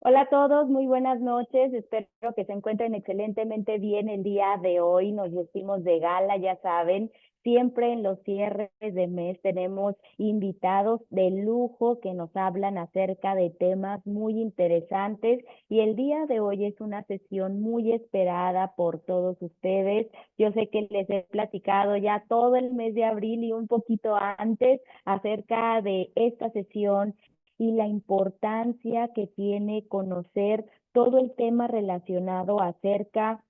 Hola a todos, muy buenas noches. Espero que se encuentren excelentemente bien el día de hoy. Nos vestimos de gala, ya saben. Siempre en los cierres de mes tenemos invitados de lujo que nos hablan acerca de temas muy interesantes y el día de hoy es una sesión muy esperada por todos ustedes. Yo sé que les he platicado ya todo el mes de abril y un poquito antes acerca de esta sesión y la importancia que tiene conocer todo el tema relacionado acerca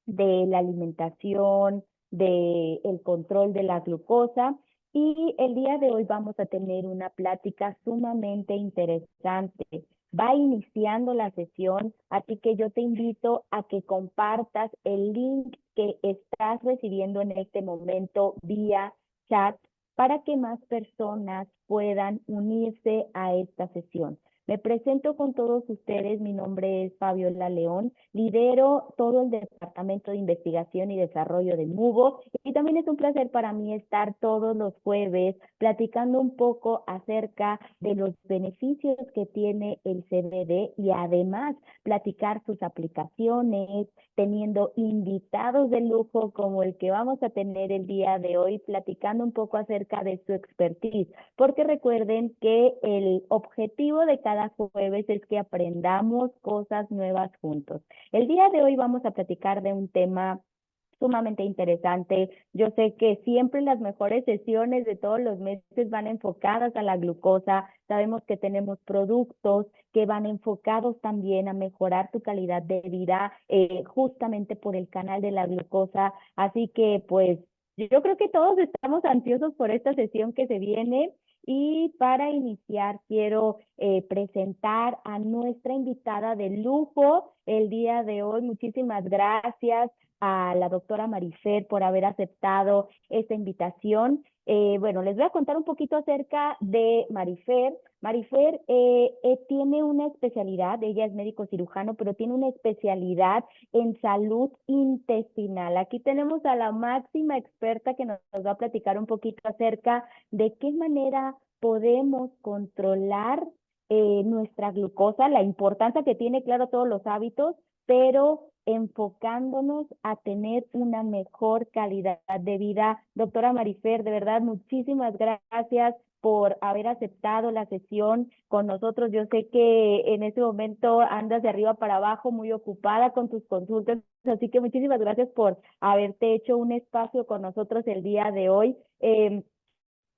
de la alimentación, de el control de la glucosa. Y el día de hoy vamos a tener una plática sumamente interesante. Va iniciando la sesión, así que yo te invito a que compartas el link que estás recibiendo en este momento vía chat para que más personas puedan unirse a esta sesión. Me presento con todos ustedes, mi nombre es Fabiola León, lidero todo el Departamento de Investigación y Desarrollo de MUGO y también es un placer para mí estar todos los jueves platicando un poco acerca de los beneficios que tiene el CBD y además platicar sus aplicaciones, teniendo invitados de lujo como el que vamos a tener el día de hoy, platicando un poco acerca de su expertise, porque recuerden que el objetivo de cada jueves es que aprendamos cosas nuevas juntos. El día de hoy vamos a platicar de un tema sumamente interesante. Yo sé que siempre las mejores sesiones de todos los meses van enfocadas a la glucosa. Sabemos que tenemos productos que van enfocados también a mejorar tu calidad de vida justamente por el canal de la glucosa. Así que pues yo creo que todos estamos ansiosos por esta sesión que se viene. Y para iniciar, quiero presentar a nuestra invitada de lujo el día de hoy. Muchísimas gracias a la doctora Marifer por haber aceptado esta invitación. Bueno, les voy a contar un poquito acerca de Marifer. Marifer tiene una especialidad, ella es médico cirujano, pero tiene una especialidad en salud intestinal. Aquí tenemos a la máxima experta que nos va a platicar un poquito acerca de qué manera podemos controlar nuestra glucosa, la importancia que tiene, claro, todos los hábitos, pero enfocándonos a tener una mejor calidad de vida. Doctora Marifer, de verdad, muchísimas gracias por haber aceptado la sesión con nosotros. Yo sé que en este momento andas de arriba para abajo, muy ocupada con tus consultas, así que muchísimas gracias por haberte hecho un espacio con nosotros el día de hoy.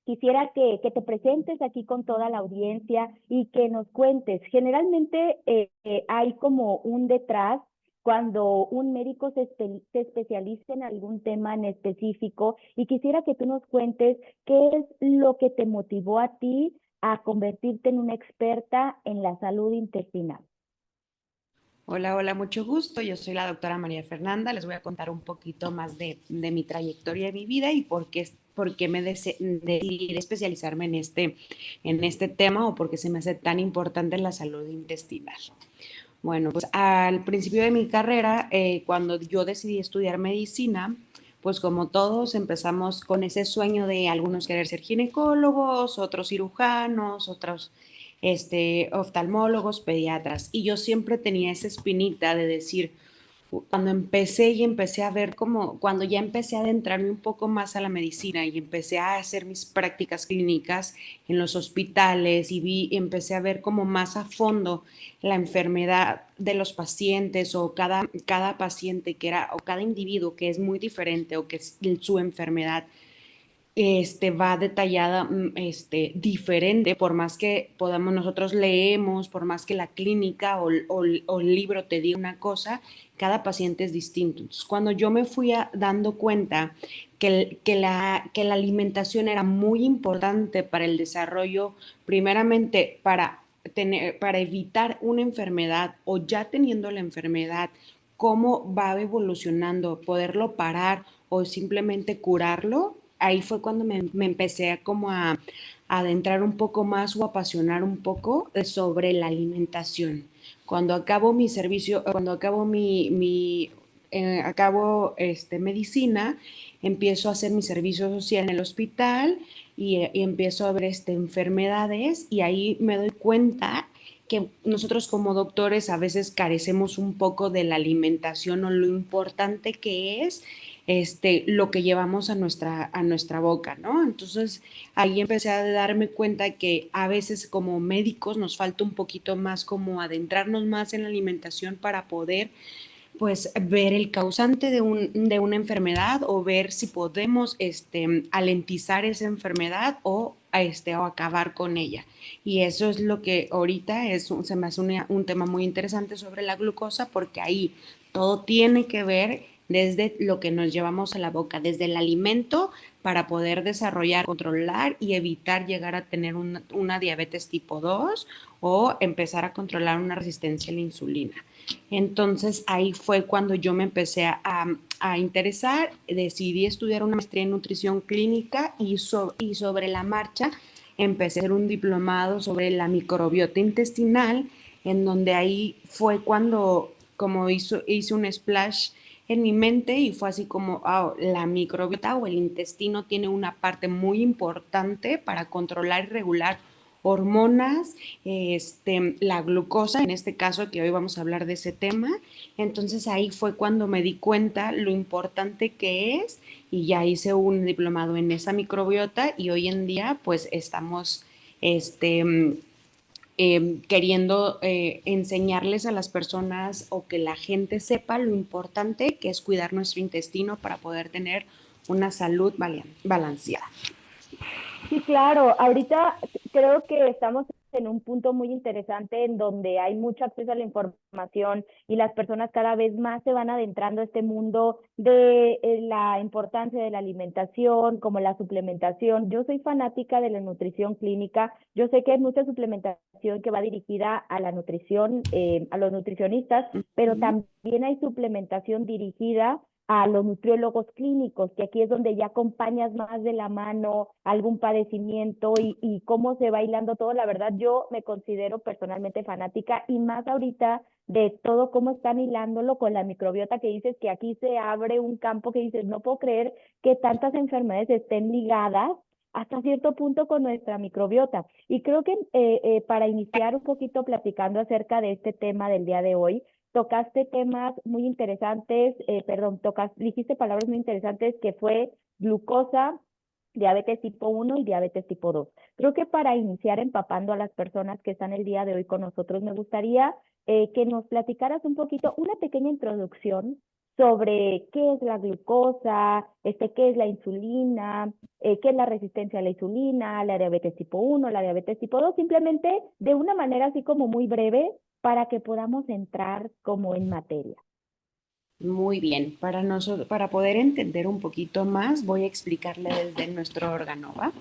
Quisiera que te presentes aquí con toda la audiencia y que nos cuentes. Generalmente hay como un detrás cuando un médico se especializa en algún tema en específico y quisiera que tú nos cuentes qué es lo que te motivó a ti a convertirte en una experta en la salud intestinal. Hola, hola, mucho gusto. Yo soy la doctora María Fernanda. Les voy a contar un poquito más de mi trayectoria de mi vida y por qué me decidí especializarme en este tema o por qué se me hace tan importante la salud intestinal. Bueno, pues al principio de mi carrera, cuando yo decidí estudiar medicina, pues como todos empezamos con ese sueño de algunos querer ser ginecólogos, otros cirujanos, otros oftalmólogos, pediatras. Y yo siempre tenía esa espinita de decir, cuando empecé y empecé a ver como, cuando ya empecé a adentrarme un poco más a la medicina y empecé a hacer mis prácticas clínicas en los hospitales empecé a ver como más a fondo la enfermedad de los pacientes o cada paciente o cada individuo que es muy diferente o que su enfermedad va detallada, diferente, por más que podamos nosotros leemos, por más que la clínica o el libro te diga una cosa, cada paciente es distinto. Entonces, cuando yo me fui dando cuenta que la alimentación era muy importante para el desarrollo, primeramente para evitar una enfermedad o ya teniendo la enfermedad, cómo va evolucionando, poderlo parar o simplemente curarlo, ahí fue cuando me empecé a adentrar un poco más o apasionar un poco sobre la alimentación. Cuando acabo mi servicio, cuando acabo acabo medicina, empiezo a hacer mi servicio social en el hospital y empiezo a ver enfermedades y ahí me doy cuenta que nosotros como doctores a veces carecemos un poco de la alimentación o lo importante que es lo que llevamos a nuestra boca, ¿no? Entonces ahí empecé a darme cuenta que a veces como médicos nos falta un poquito más como adentrarnos más en la alimentación para poder pues ver el causante de una enfermedad o ver si podemos alentizar esa enfermedad o acabar con ella. Y eso es lo que ahorita se me hace un tema muy interesante sobre la glucosa porque ahí todo tiene que ver desde lo que nos llevamos a la boca, desde el alimento para poder desarrollar, controlar y evitar llegar a tener una diabetes tipo 2 o empezar a controlar una resistencia a la insulina. Entonces ahí fue cuando yo me empecé a interesar, decidí estudiar una maestría en nutrición clínica y sobre la marcha empecé a hacer un diplomado sobre la microbiota intestinal, en donde ahí fue cuando como hice un splash en mi mente y fue así como la microbiota o el intestino tiene una parte muy importante para controlar y regular hormonas, la glucosa, en este caso que hoy vamos a hablar de ese tema. Entonces ahí fue cuando me di cuenta lo importante que es y ya hice un diplomado en esa microbiota y hoy en día pues estamos queriendo enseñarles a las personas o que la gente sepa lo importante que es cuidar nuestro intestino para poder tener una salud balanceada. Sí, claro. Ahorita creo que estamos en un punto muy interesante en donde hay mucho acceso a la información y las personas cada vez más se van adentrando a este mundo de la importancia de la alimentación, como la suplementación. Yo soy fanática de la nutrición clínica. Yo sé que hay mucha suplementación que va dirigida a la nutrición, a los nutricionistas, pero Ujú. también hay suplementación dirigida a los nutriólogos clínicos, que aquí es donde ya acompañas más de la mano algún padecimiento y cómo se va hilando todo. La verdad, yo me considero personalmente fanática y más ahorita de todo cómo están hilándolo con la microbiota que dices que aquí se abre un campo que dices, no puedo creer que tantas enfermedades estén ligadas hasta cierto punto con nuestra microbiota. Y creo que para iniciar un poquito platicando acerca de este tema del día de hoy, tocaste temas muy interesantes, dijiste palabras muy interesantes que fue glucosa, diabetes tipo 1 y diabetes tipo 2. Creo que para iniciar empapando a las personas que están el día de hoy con nosotros, me gustaría que nos platicaras un poquito, una pequeña introducción sobre qué es la glucosa, qué es la insulina, qué es la resistencia a la insulina, la diabetes tipo 1, la diabetes tipo 2, simplemente de una manera así como muy breve para que podamos entrar como en materia. Muy bien, para poder entender un poquito más, voy a explicarle desde nuestro órgano, ¿va?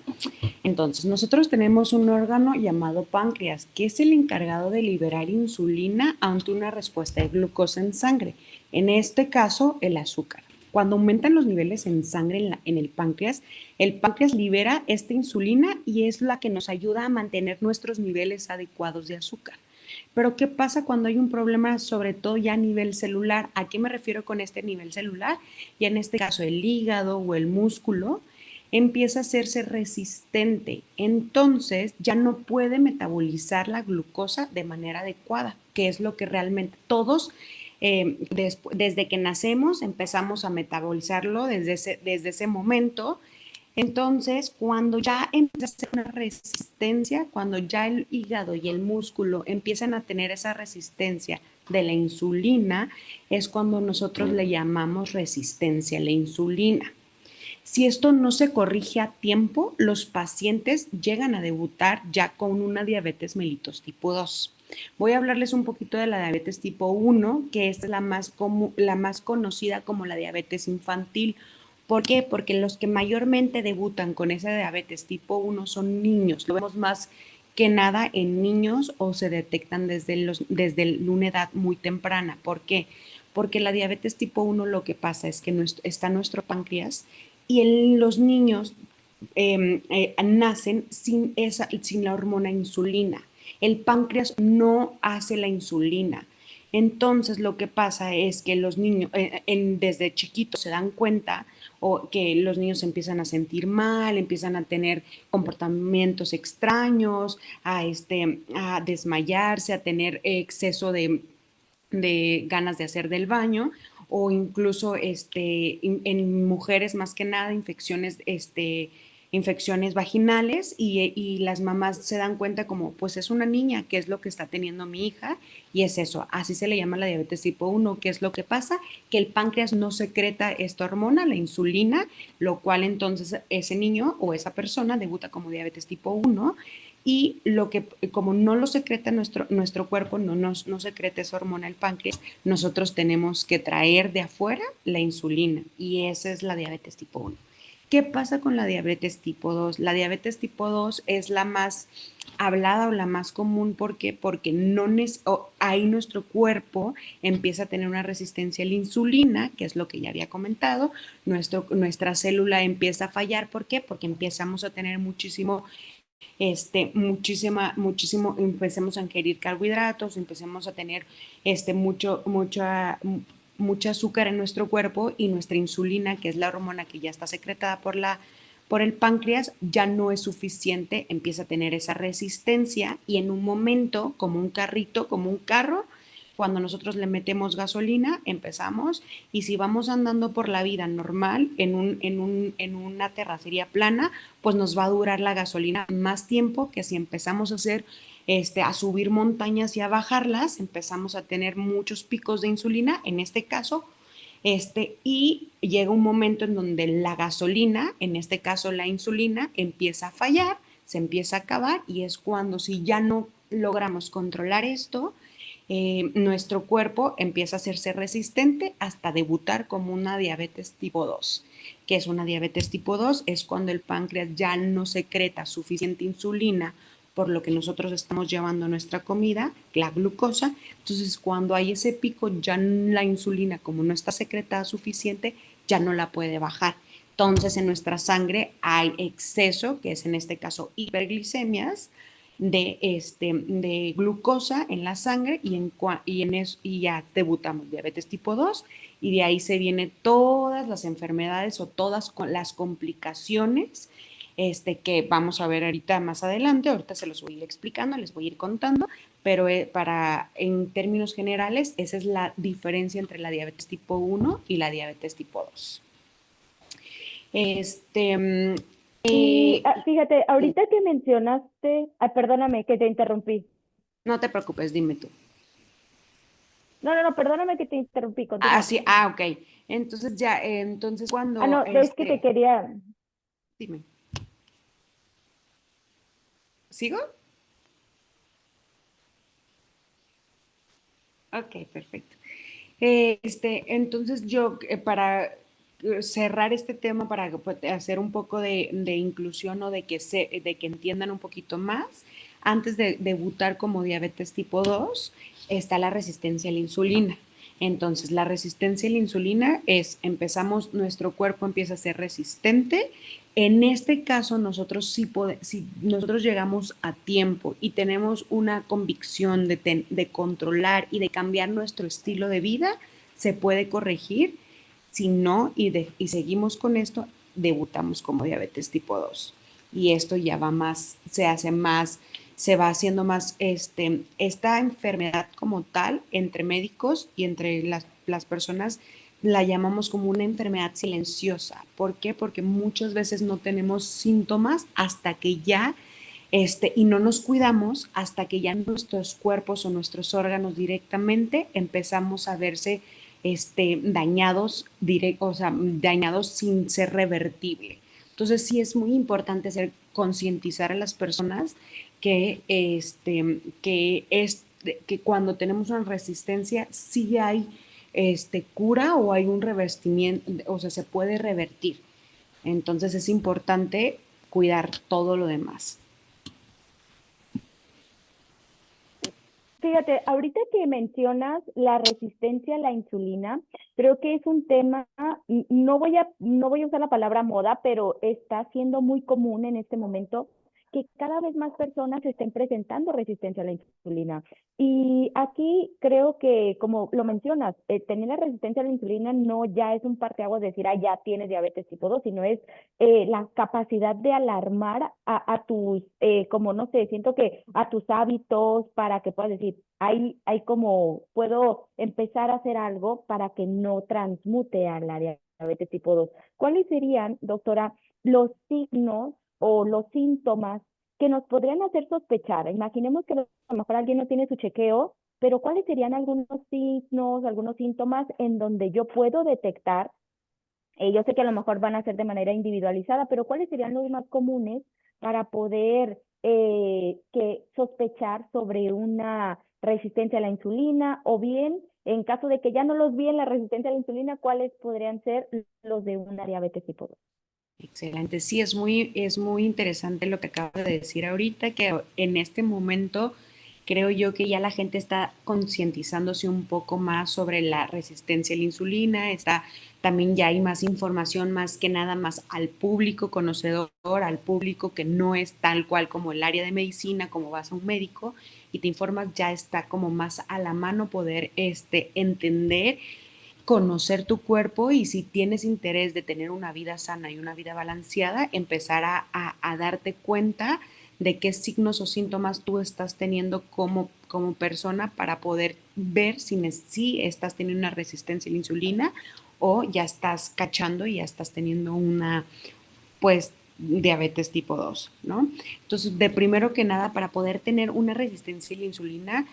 Entonces, nosotros tenemos un órgano llamado páncreas, que es el encargado de liberar insulina ante una respuesta de glucosa en sangre, en este caso, el azúcar. Cuando aumentan los niveles en sangre en el páncreas libera esta insulina y es la que nos ayuda a mantener nuestros niveles adecuados de azúcar. Pero ¿qué pasa cuando hay un problema, sobre todo ya a nivel celular? ¿A qué me refiero con este nivel celular? Y en este caso el hígado o el músculo empieza a hacerse resistente. Entonces ya no puede metabolizar la glucosa de manera adecuada, que es lo que realmente todos desde que nacemos empezamos a metabolizarlo desde ese momento. Entonces, cuando ya empieza a hacer una resistencia, cuando ya el hígado y el músculo empiezan a tener esa resistencia de la insulina, es cuando nosotros le llamamos resistencia a la insulina. Si esto no se corrige a tiempo, los pacientes llegan a debutar ya con una diabetes mellitus tipo 2. Voy a hablarles un poquito de la diabetes tipo 1, que es la más conocida como la diabetes infantil. ¿Por qué? Porque los que mayormente debutan con esa diabetes tipo 1 son niños. Lo vemos más que nada en niños o se detectan desde una edad muy temprana. ¿Por qué? Porque la diabetes tipo 1 lo que pasa es que está nuestro páncreas y los niños nacen sin la hormona insulina. El páncreas no hace la insulina. Entonces, lo que pasa es que los niños, desde chiquitos se dan cuenta o que los niños se empiezan a sentir mal, empiezan a tener comportamientos extraños, a desmayarse, a tener exceso de ganas de hacer del baño o incluso en mujeres más que nada infecciones vaginales y las mamás se dan cuenta como pues es una niña, ¿qué es lo que está teniendo mi hija? Y es eso, así se le llama la diabetes tipo 1. ¿Qué es lo que pasa? Que el páncreas no secreta esta hormona, la insulina, lo cual entonces ese niño o esa persona debuta como diabetes tipo 1 y lo que, como no lo secreta nuestro cuerpo, no secreta esa hormona el páncreas, nosotros tenemos que traer de afuera la insulina y esa es la diabetes tipo 1. ¿Qué pasa con la diabetes tipo 2? La diabetes tipo 2 es la más hablada o la más común. ¿Por qué? Porque ahí nuestro cuerpo empieza a tener una resistencia a la insulina, que es lo que ya había comentado. Nuestra célula empieza a fallar. ¿Por qué? Porque empezamos a tener muchísimo, empecemos a ingerir carbohidratos, empecemos a tener mucha azúcar en nuestro cuerpo y nuestra insulina, que es la hormona que ya está secretada por el páncreas, ya no es suficiente, empieza a tener esa resistencia y en un momento, como un carrito, como un carro, cuando nosotros le metemos gasolina, empezamos y si vamos andando por la vida normal en una terracería plana, pues nos va a durar la gasolina más tiempo que si empezamos a subir montañas y a bajarlas, empezamos a tener muchos picos de insulina, en este caso, y llega un momento en donde la gasolina, en este caso la insulina, empieza a fallar, se empieza a acabar y es cuando si ya no logramos controlar esto, nuestro cuerpo empieza a hacerse resistente hasta debutar como una diabetes tipo 2. ¿Qué es una diabetes tipo 2? Es cuando el páncreas ya no secreta suficiente insulina por lo que nosotros estamos llevando a nuestra comida, la glucosa. Entonces, cuando hay ese pico, ya la insulina, como no está secretada suficiente, ya no la puede bajar. Entonces, en nuestra sangre hay exceso, que es en este caso hiperglicemias, de glucosa en la sangre y ya debutamos diabetes tipo 2 y de ahí se vienen todas las enfermedades o todas las complicaciones que vamos a ver ahorita más adelante. Ahorita se los voy a ir explicando, les voy a ir contando, pero en términos generales, esa es la diferencia entre la diabetes tipo 1 y la diabetes tipo 2. Este, mm, Y eh, fíjate, ahorita que mencionaste, perdóname que te interrumpí. no te preocupes, dime tú. No, no, no, perdóname que te interrumpí, Ah, continúa. sí, ok. Entonces ya, entonces cuando, No, es que te quería, dime, ¿sigo? Ok, perfecto. Entonces yo, para cerrar este tema, para pues, hacer un poco de inclusión o de que entiendan un poquito más, antes de debutar como diabetes tipo 2 está la resistencia a la insulina. Entonces, la resistencia a la insulina nuestro cuerpo empieza a ser resistente. En este caso, si nosotros llegamos a tiempo y tenemos una convicción de controlar y de cambiar nuestro estilo de vida, se puede corregir. Si no, y seguimos con esto, debutamos como diabetes tipo 2. Y esto ya va más, se va haciendo más, esta enfermedad como tal, entre médicos y entre las personas, la llamamos como una enfermedad silenciosa. ¿Por qué? Porque muchas veces no tenemos síntomas hasta que ya, y no nos cuidamos hasta que ya nuestros cuerpos o nuestros órganos directamente empezamos a verse o sea, dañados sin ser revertible. Entonces sí es muy importante concientizar a las personas que cuando tenemos una resistencia sí hay cura o hay un revestimiento, o sea, se puede revertir. Entonces es importante cuidar todo lo demás. fíjate, ahorita que mencionas la resistencia a la insulina, creo que es un tema, no voy a usar la palabra moda, pero está siendo muy común en este momento que cada vez más personas estén presentando resistencia a la insulina. Y aquí creo que, como lo mencionas, tener la resistencia a la insulina no ya es un parteaguas de decir, ah, ya tienes diabetes tipo 2, sino es la capacidad de alarmar a tus, como no sé, siento que a tus hábitos para que puedas decir, hay como, puedo empezar a hacer algo para que no transmute a la diabetes tipo 2. ¿Cuáles serían, doctora, los signos o los síntomas que nos podrían hacer sospechar? Imaginemos que a lo mejor alguien no tiene su chequeo, pero ¿cuáles serían algunos signos, algunos síntomas en donde yo puedo detectar? Yo sé que a lo mejor van a ser de manera individualizada, pero ¿cuáles serían los más comunes para poder que sospechar sobre una resistencia a la insulina? O bien, en caso de que ya no los vi en la resistencia a la insulina, ¿cuáles podrían ser los de una diabetes tipo 2? Excelente, sí, es muy interesante lo que acabas de decir ahorita, que en este momento creo yo que ya la gente está concientizándose un poco más sobre la resistencia a la insulina, está, también ya hay más información más que nada más al público conocedor, al público que no es tal cual como el área de medicina, como vas a un médico y te informas, ya está como más a la mano poder entender, conocer tu cuerpo y si tienes interés de tener una vida sana y una vida balanceada, empezar a darte cuenta de qué signos o síntomas tú estás teniendo como persona para poder ver si estás teniendo una resistencia a la insulina o ya estás cachando y ya estás teniendo una, pues, diabetes tipo 2, ¿no? Entonces, de primero que nada, para poder tener una resistencia a la insulina,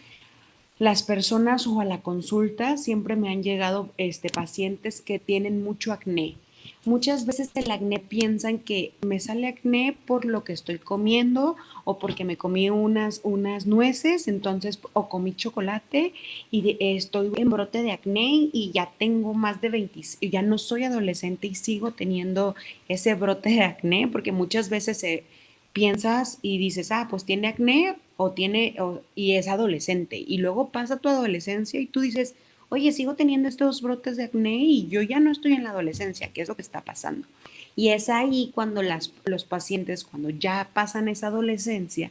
las personas o a la consulta siempre me han llegado pacientes que tienen mucho acné. Muchas veces el acné piensan que me sale acné por lo que estoy comiendo o porque me comí unas nueces, entonces, o comí chocolate y estoy en brote de acné y ya tengo más de 20, y ya no soy adolescente y sigo teniendo ese brote de acné, porque muchas veces piensas y dices, ah, pues tiene acné y es adolescente. Y luego pasa tu adolescencia y tú dices, oye, sigo teniendo estos brotes de acné y yo ya no estoy en la adolescencia, ¿qué es lo que está pasando? Y es ahí cuando los pacientes, cuando ya pasan esa adolescencia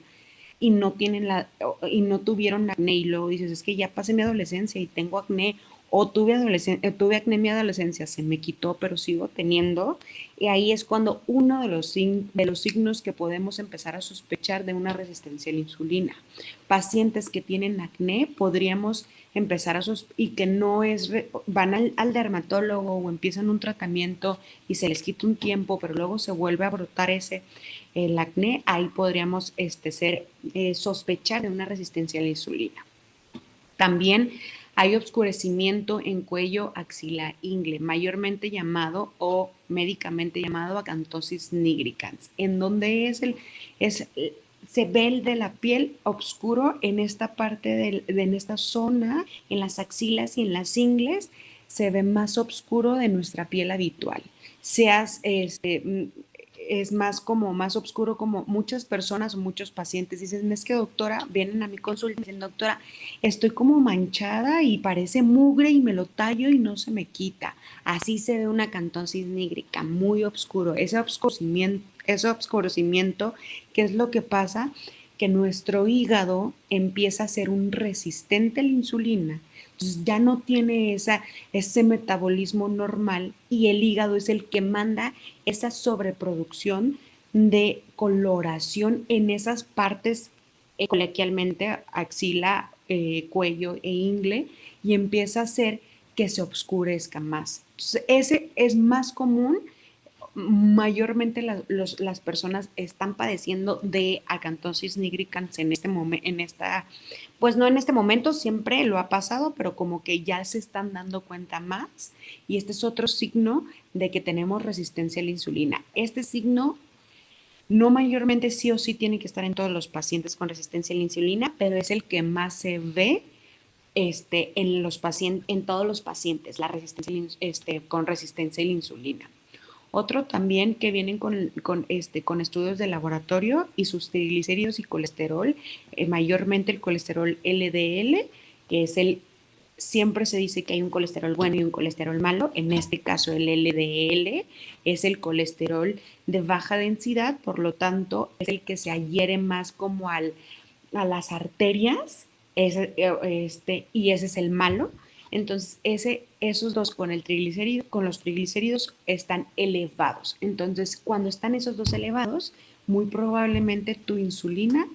y no tienen y no tuvieron acné y luego dices, es que ya pasé mi adolescencia y tengo acné o tuve acné en mi adolescencia, se me quitó, pero sigo teniendo. Y ahí es cuando uno de los signos que podemos empezar a sospechar de una resistencia a la insulina. Pacientes que tienen acné podríamos empezar a y que no es, van al dermatólogo o empiezan un tratamiento y se les quita un tiempo, pero luego se vuelve a brotar el acné, ahí podríamos sospechar de una resistencia a la insulina. También hay obscurecimiento en cuello, axila, ingle, mayormente llamado o médicamente llamado acantosis nigricans, en donde es, se ve el de la piel oscuro en esta parte, en esta zona, en las axilas y en las ingles, se ve más oscuro de nuestra piel habitual. Seas, es más como más oscuro, como muchas personas o muchos pacientes dicen, es que doctora, vienen a mi consulta y dicen, doctora, estoy como manchada y parece mugre y me lo tallo y no se me quita. Así se ve una acantosis nígrica, muy oscuro. Ese obscurecimiento, ¿qué es lo que pasa? Que nuestro hígado empieza a ser un resistente a la insulina. Entonces ya no tiene ese metabolismo normal y el hígado es el que manda esa sobreproducción de coloración en esas partes, coloquialmente axila, cuello e ingle, y empieza a hacer que se oscurezca más. Entonces, ese es más común. Mayormente las personas están padeciendo de acantosis nigricans en este momento, pues no en este momento, siempre lo ha pasado, pero como que ya se están dando cuenta más. Y este es otro signo de que tenemos resistencia a la insulina. Este signo no mayormente sí o sí tiene que estar en todos los pacientes con resistencia a la insulina, pero es el que más se ve en todos los pacientes, la resistencia con resistencia a la insulina. Otro también que vienen con estudios de laboratorio y sus triglicéridos y colesterol, mayormente el colesterol LDL, que es siempre se dice que hay un colesterol bueno y un colesterol malo. En este caso, el LDL es el colesterol de baja densidad, por lo tanto, es el que se adhiere más como a las arterias, y ese es el malo. Entonces, esos dos con el triglicérido, con los triglicéridos están elevados. Entonces, cuando están esos dos elevados, muy probablemente tu insulina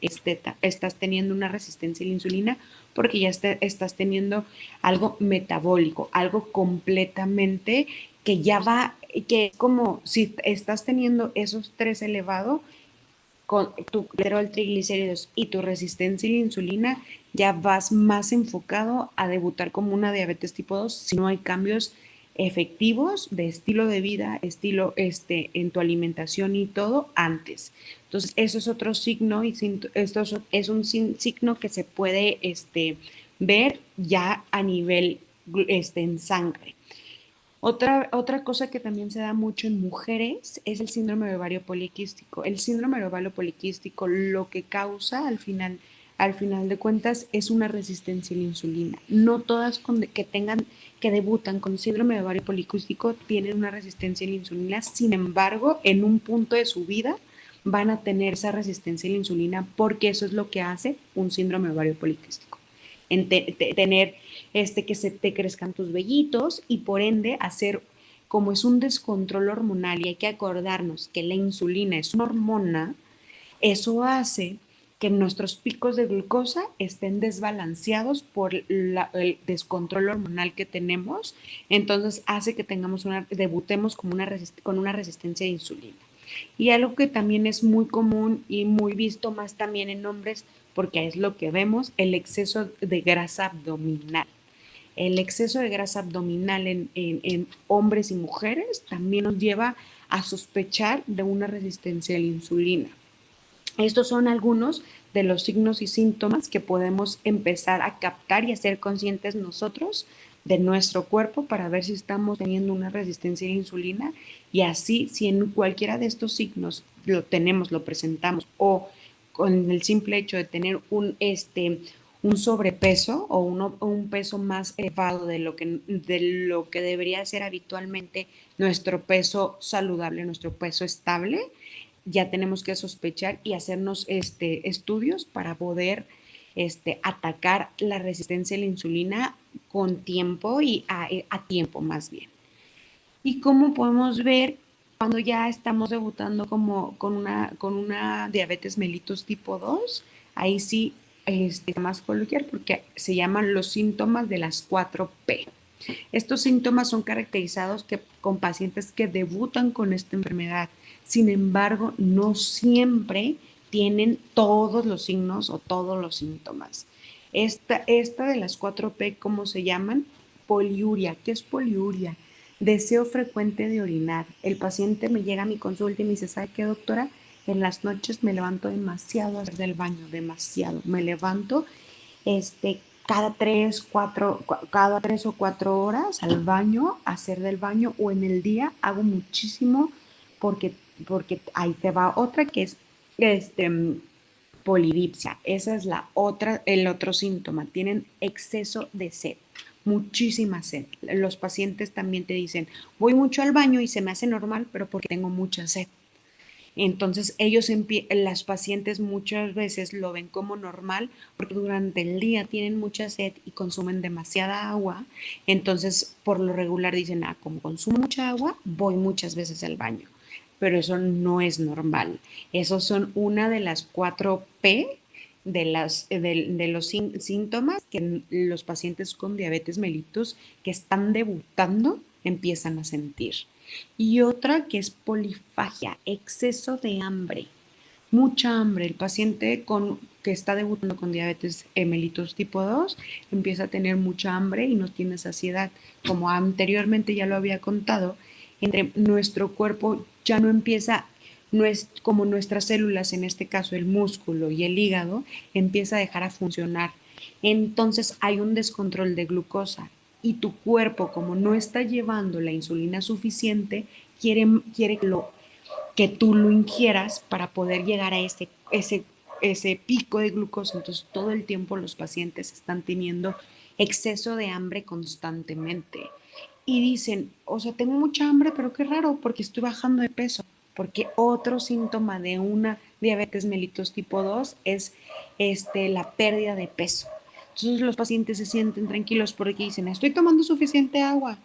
estás teniendo una resistencia a la insulina porque ya estás teniendo algo metabólico, algo completamente que ya va, que es como si estás teniendo esos tres elevados, con tu colesterol, triglicéridos y tu resistencia a la insulina, ya vas más enfocado a debutar como una diabetes tipo 2 si no hay cambios efectivos de estilo de vida, en tu alimentación y todo antes. Entonces, eso es otro signo y esto es un signo que se puede ver ya a nivel en sangre. Otra cosa que también se da mucho en mujeres es el síndrome de ovario poliquístico. El síndrome de ovario poliquístico lo que causa al final de cuentas es una resistencia a la insulina. No todas que debutan con síndrome de ovario poliquístico tienen una resistencia a la insulina, sin embargo, en un punto de su vida van a tener esa resistencia a la insulina porque eso es lo que hace un síndrome de ovario poliquístico. Tener que se te crezcan tus vellitos y por ende hacer, como es un descontrol hormonal y hay que acordarnos que la insulina es una hormona, eso hace que nuestros picos de glucosa estén desbalanceados por el descontrol hormonal que tenemos, entonces hace que debutemos con una resistencia a insulina. Y algo que también es muy común y muy visto más también en hombres, porque es lo que vemos, el exceso de grasa abdominal. El exceso de grasa abdominal en hombres y mujeres también nos lleva a sospechar de una resistencia a la insulina. Estos son algunos de los signos y síntomas que podemos empezar a captar y a ser conscientes nosotros de nuestro cuerpo para ver si estamos teniendo una resistencia a la insulina y así si en cualquiera de estos signos lo presentamos o con el simple hecho de tener un sobrepeso o un peso más elevado de lo que debería ser habitualmente nuestro peso saludable, nuestro peso estable, ya tenemos que sospechar y hacernos estudios para poder atacar la resistencia a la insulina con tiempo y a tiempo más bien. Y cómo podemos ver cuando ya estamos debutando como con una diabetes mellitus tipo 2, ahí sí más coloquial porque se llaman los síntomas de las 4P. Estos síntomas son caracterizados con pacientes que debutan con esta enfermedad. Sin embargo, no siempre tienen todos los signos o todos los síntomas. Esta de las 4P, ¿cómo se llaman? Poliuria. ¿Qué es poliuria? Deseo frecuente de orinar. El paciente me llega a mi consulta y me dice, ¿sabe qué, doctora? En las noches me levanto demasiado a hacer del baño, demasiado. Me levanto este, cada 3 o 4 horas al baño, hacer del baño, o en el día hago muchísimo porque ahí te va otra que es este, polidipsia. Esa es el otro síntoma. Tienen exceso de sed, muchísima sed. Los pacientes también te dicen, voy mucho al baño y se me hace normal, pero porque tengo mucha sed. Entonces, las pacientes muchas veces lo ven como normal porque durante el día tienen mucha sed y consumen demasiada agua. Entonces, por lo regular dicen, como consumo mucha agua, voy muchas veces al baño. Pero eso no es normal. Esos son una de las 4P de los síntomas que los pacientes con diabetes mellitus que están debutando empiezan a sentir. Y otra que es polifagia, exceso de hambre, mucha hambre. El paciente que está debutando con diabetes mellitus tipo 2 empieza a tener mucha hambre y no tiene saciedad. Como anteriormente ya lo había contado, entre nuestro cuerpo ya no empieza, no es como nuestras células, en este caso el músculo y el hígado, empieza a dejar a funcionar. Entonces hay un descontrol de glucosa y tu cuerpo, como no está llevando la insulina suficiente, quiere que tú lo ingieras para poder llegar a ese pico de glucosa. Entonces todo el tiempo los pacientes están teniendo exceso de hambre constantemente. Y dicen, o sea, tengo mucha hambre, pero qué raro, porque estoy bajando de peso. Porque otro síntoma de una diabetes mellitus tipo 2 es la pérdida de peso. Entonces los pacientes se sienten tranquilos porque dicen, estoy tomando suficiente agua,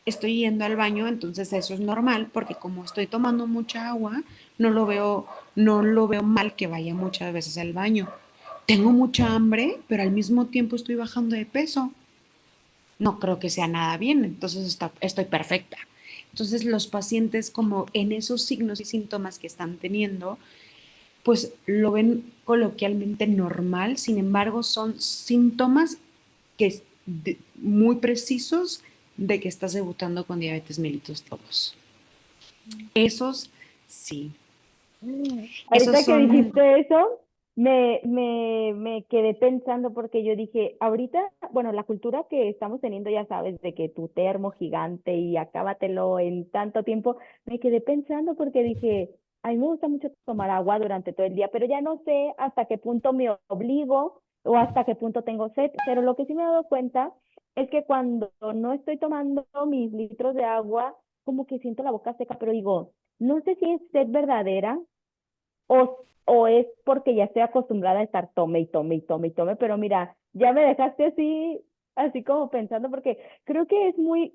estoy yendo al baño, entonces eso es normal porque como estoy tomando mucha agua, no lo veo, no lo veo mal que vaya muchas veces al baño. Tengo mucha hambre, pero al mismo tiempo estoy bajando de peso. No creo que sea nada bien, entonces estoy perfecta. Entonces los pacientes como en esos signos y síntomas que están teniendo, pues lo ven coloquialmente normal, sin embargo son síntomas muy precisos de que estás debutando con diabetes mellitus todos. Esos sí, esos Ahorita que son, dijiste eso, me quedé pensando porque yo dije, ahorita, bueno, la cultura que estamos teniendo, ya sabes, de que tu termo gigante y acábatelo en tanto tiempo, me quedé pensando porque dije, a mí me gusta mucho tomar agua durante todo el día, pero ya no sé hasta qué punto me obligo o hasta qué punto tengo sed, pero lo que sí me he dado cuenta es que cuando no estoy tomando mis litros de agua, como que siento la boca seca, pero digo, no sé si es sed verdadera o es porque ya estoy acostumbrada a estar tome y tome y tome y tome, pero mira, ya me dejaste así como pensando, porque creo que es muy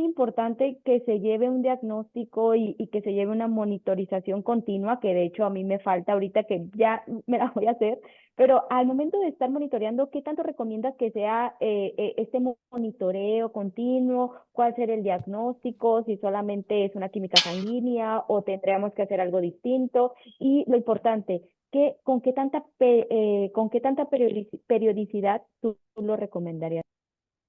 importante que se lleve un diagnóstico y que se lleve una monitorización continua, que de hecho a mí me falta ahorita que ya me la voy a hacer, pero al momento de estar monitoreando, ¿qué tanto recomiendas que sea este monitoreo continuo? ¿Cuál será el diagnóstico? Si solamente es una química sanguínea o tendríamos que hacer algo distinto. Y lo importante, con qué tanta periodicidad tú lo recomendarías?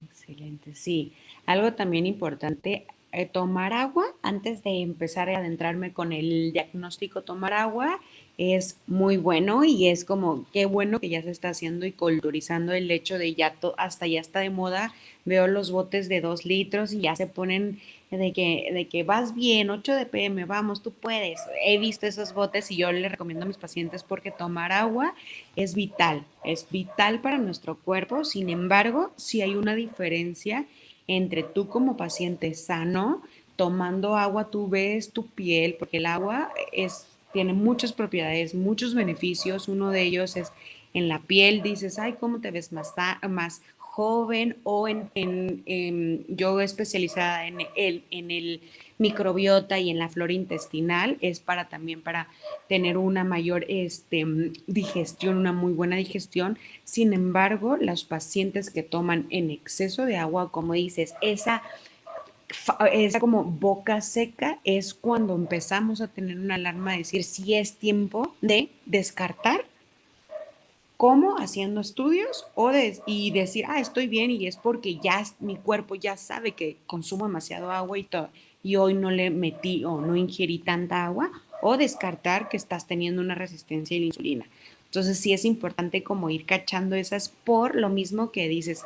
excelente, sí. Algo también importante, tomar agua antes de empezar a adentrarme con el diagnóstico, tomar agua es muy bueno y es como, qué bueno que ya se está haciendo y culturizando el hecho de hasta ya está de moda. Veo los botes de 2 litros y ya se ponen de que vas bien, 8 de PM, vamos, tú puedes. He visto esos botes y yo le recomiendo a mis pacientes porque tomar agua es vital para nuestro cuerpo. Sin embargo, sí hay una diferencia entre tú como paciente sano, tomando agua, tú ves tu piel, porque el agua tiene muchas propiedades, muchos beneficios. Uno de ellos es en la piel, dices, ay, ¿cómo te ves más joven? O yo especializada en el microbiota y en la flora intestinal, es también para tener una mayor digestión, una muy buena digestión. Sin embargo, los pacientes que toman en exceso de agua, como dices, esa como boca seca es cuando empezamos a tener una alarma de decir si es tiempo de descartar, como haciendo estudios y decir, estoy bien y es porque ya mi cuerpo ya sabe que consumo demasiado agua y hoy no le metí o no ingerí tanta agua, o descartar que estás teniendo una resistencia a la insulina. Entonces sí es importante como ir cachando esas por lo mismo que dices,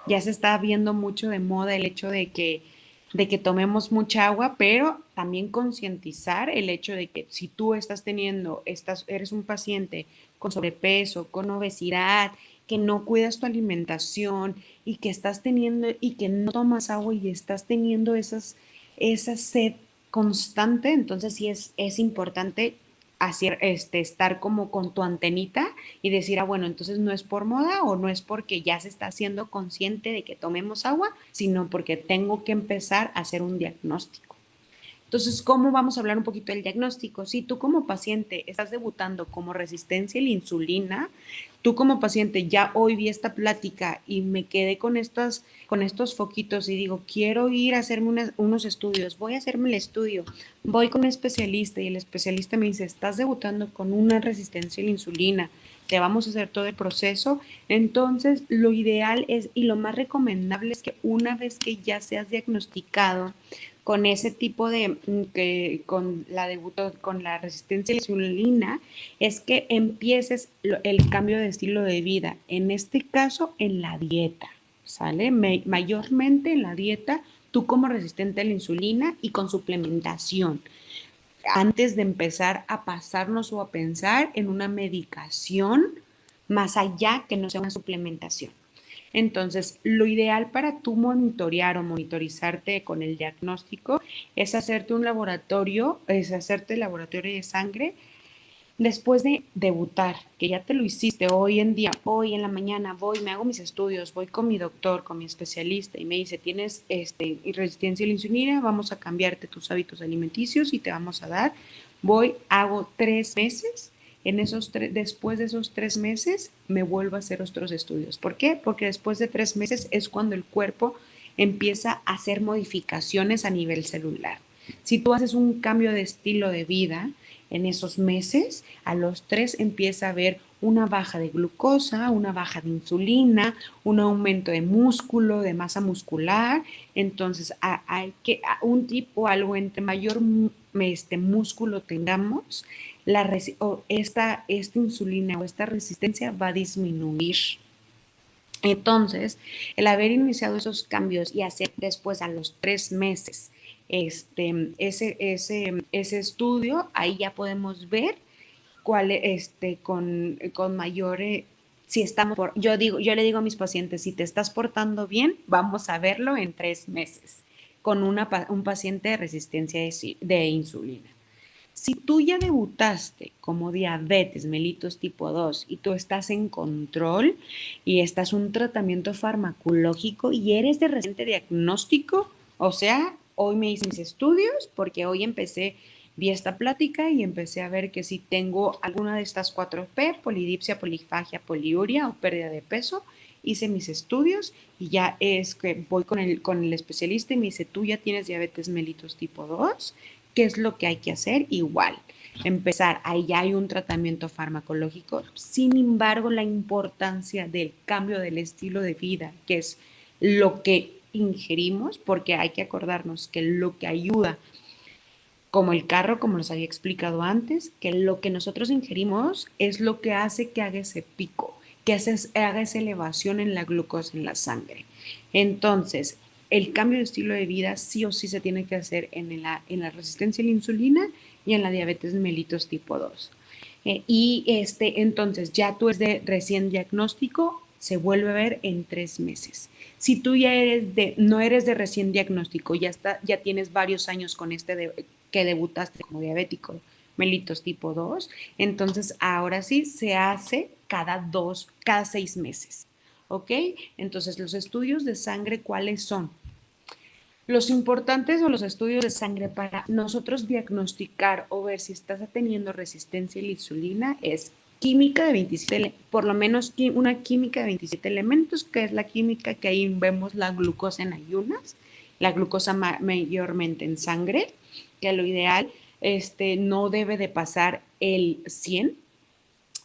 ya se está viendo mucho de moda el hecho de que tomemos mucha agua, pero también concientizar el hecho de que si tú eres un paciente con sobrepeso, con obesidad, que no cuidas tu alimentación y que estás teniendo y que no tomas agua y estás teniendo esa sed constante, entonces sí es importante estar como con tu antenita y decir, bueno, entonces no es por moda o no es porque ya se está haciendo consciente de que tomemos agua, sino porque tengo que empezar a hacer un diagnóstico. Entonces, ¿cómo vamos a hablar un poquito del diagnóstico? Si tú como paciente estás debutando como resistencia a la insulina, tú como paciente ya hoy vi esta plática y me quedé con estos foquitos y digo, quiero ir a hacerme unos estudios, voy a hacerme el estudio, voy con un especialista y el especialista me dice, estás debutando con una resistencia a la insulina, te vamos a hacer todo el proceso. Entonces, lo ideal es y lo más recomendable es que una vez que ya seas diagnosticado con ese tipo con la resistencia a la insulina, es que empieces el cambio de estilo de vida, en este caso en la dieta, ¿sale? Mayormente en la dieta, tú como resistente a la insulina y con suplementación, antes de empezar a pasarnos o a pensar en una medicación más allá que no sea una suplementación. Entonces, lo ideal para tú monitorear o monitorizarte con el diagnóstico es hacerte un laboratorio, es hacerte el laboratorio de sangre después de debutar, que ya te lo hiciste hoy en día, hoy en la mañana, voy, me hago mis estudios, voy con mi doctor, con mi especialista y me dice, tienes resistencia a la insulina, vamos a cambiarte tus hábitos alimenticios y te vamos a dar. Voy, hago 3 meses, después de esos 3 meses me vuelvo a hacer otros estudios. ¿Por qué? Porque después de 3 meses es cuando el cuerpo empieza a hacer modificaciones a nivel celular. Si tú haces un cambio de estilo de vida, en esos meses, a los 3 empieza a haber una baja de glucosa, una baja de insulina, un aumento de músculo, de masa muscular. Entonces, hay que un tipo algo entre mayor músculo tengamos, esta insulina o esta resistencia va a disminuir. Entonces, el haber iniciado esos cambios y hacer después a los 3 meses ese estudio, ahí ya podemos ver cuál con mayor si estamos yo le digo a mis pacientes, si te estás portando bien, vamos a verlo en 3 meses con un paciente de resistencia de insulina. Si tú ya debutaste como diabetes mellitus tipo 2 y tú estás en control y estás un tratamiento farmacológico y eres de reciente diagnóstico, o sea, hoy me hice mis estudios porque hoy vi esta plática y empecé a ver que si tengo alguna de estas 4P, polidipsia, polifagia, poliuria o pérdida de peso, hice mis estudios y ya es que voy con el especialista y me dice, tú ya tienes diabetes mellitus tipo 2. ¿Qué es lo que hay que hacer? Igual, empezar, ahí ya hay un tratamiento farmacológico, sin embargo, la importancia del cambio del estilo de vida, que es lo que ingerimos, porque hay que acordarnos que lo que ayuda, como el carro, como les había explicado antes, que lo que nosotros ingerimos es lo que hace que haga ese pico, haga esa elevación en la glucosa en la sangre. Entonces, el cambio de estilo de vida sí o sí se tiene que hacer en la resistencia a la insulina y en la diabetes mellitus tipo 2. Entonces, ya tú es de recién diagnóstico, se vuelve a ver en 3 meses. Si tú ya no eres de recién diagnóstico, ya tienes varios años con que debutaste como diabético mellitus tipo 2, entonces ahora sí se hace cada 6 meses. ¿Ok? Entonces, los estudios de sangre, ¿cuáles son? Los importantes o los estudios de sangre para nosotros diagnosticar o ver si estás teniendo resistencia a la insulina es química de 27, por lo menos una química de 27 elementos, que es la química que ahí vemos la glucosa en ayunas, la glucosa mayormente en sangre, que lo ideal no debe de pasar el 100,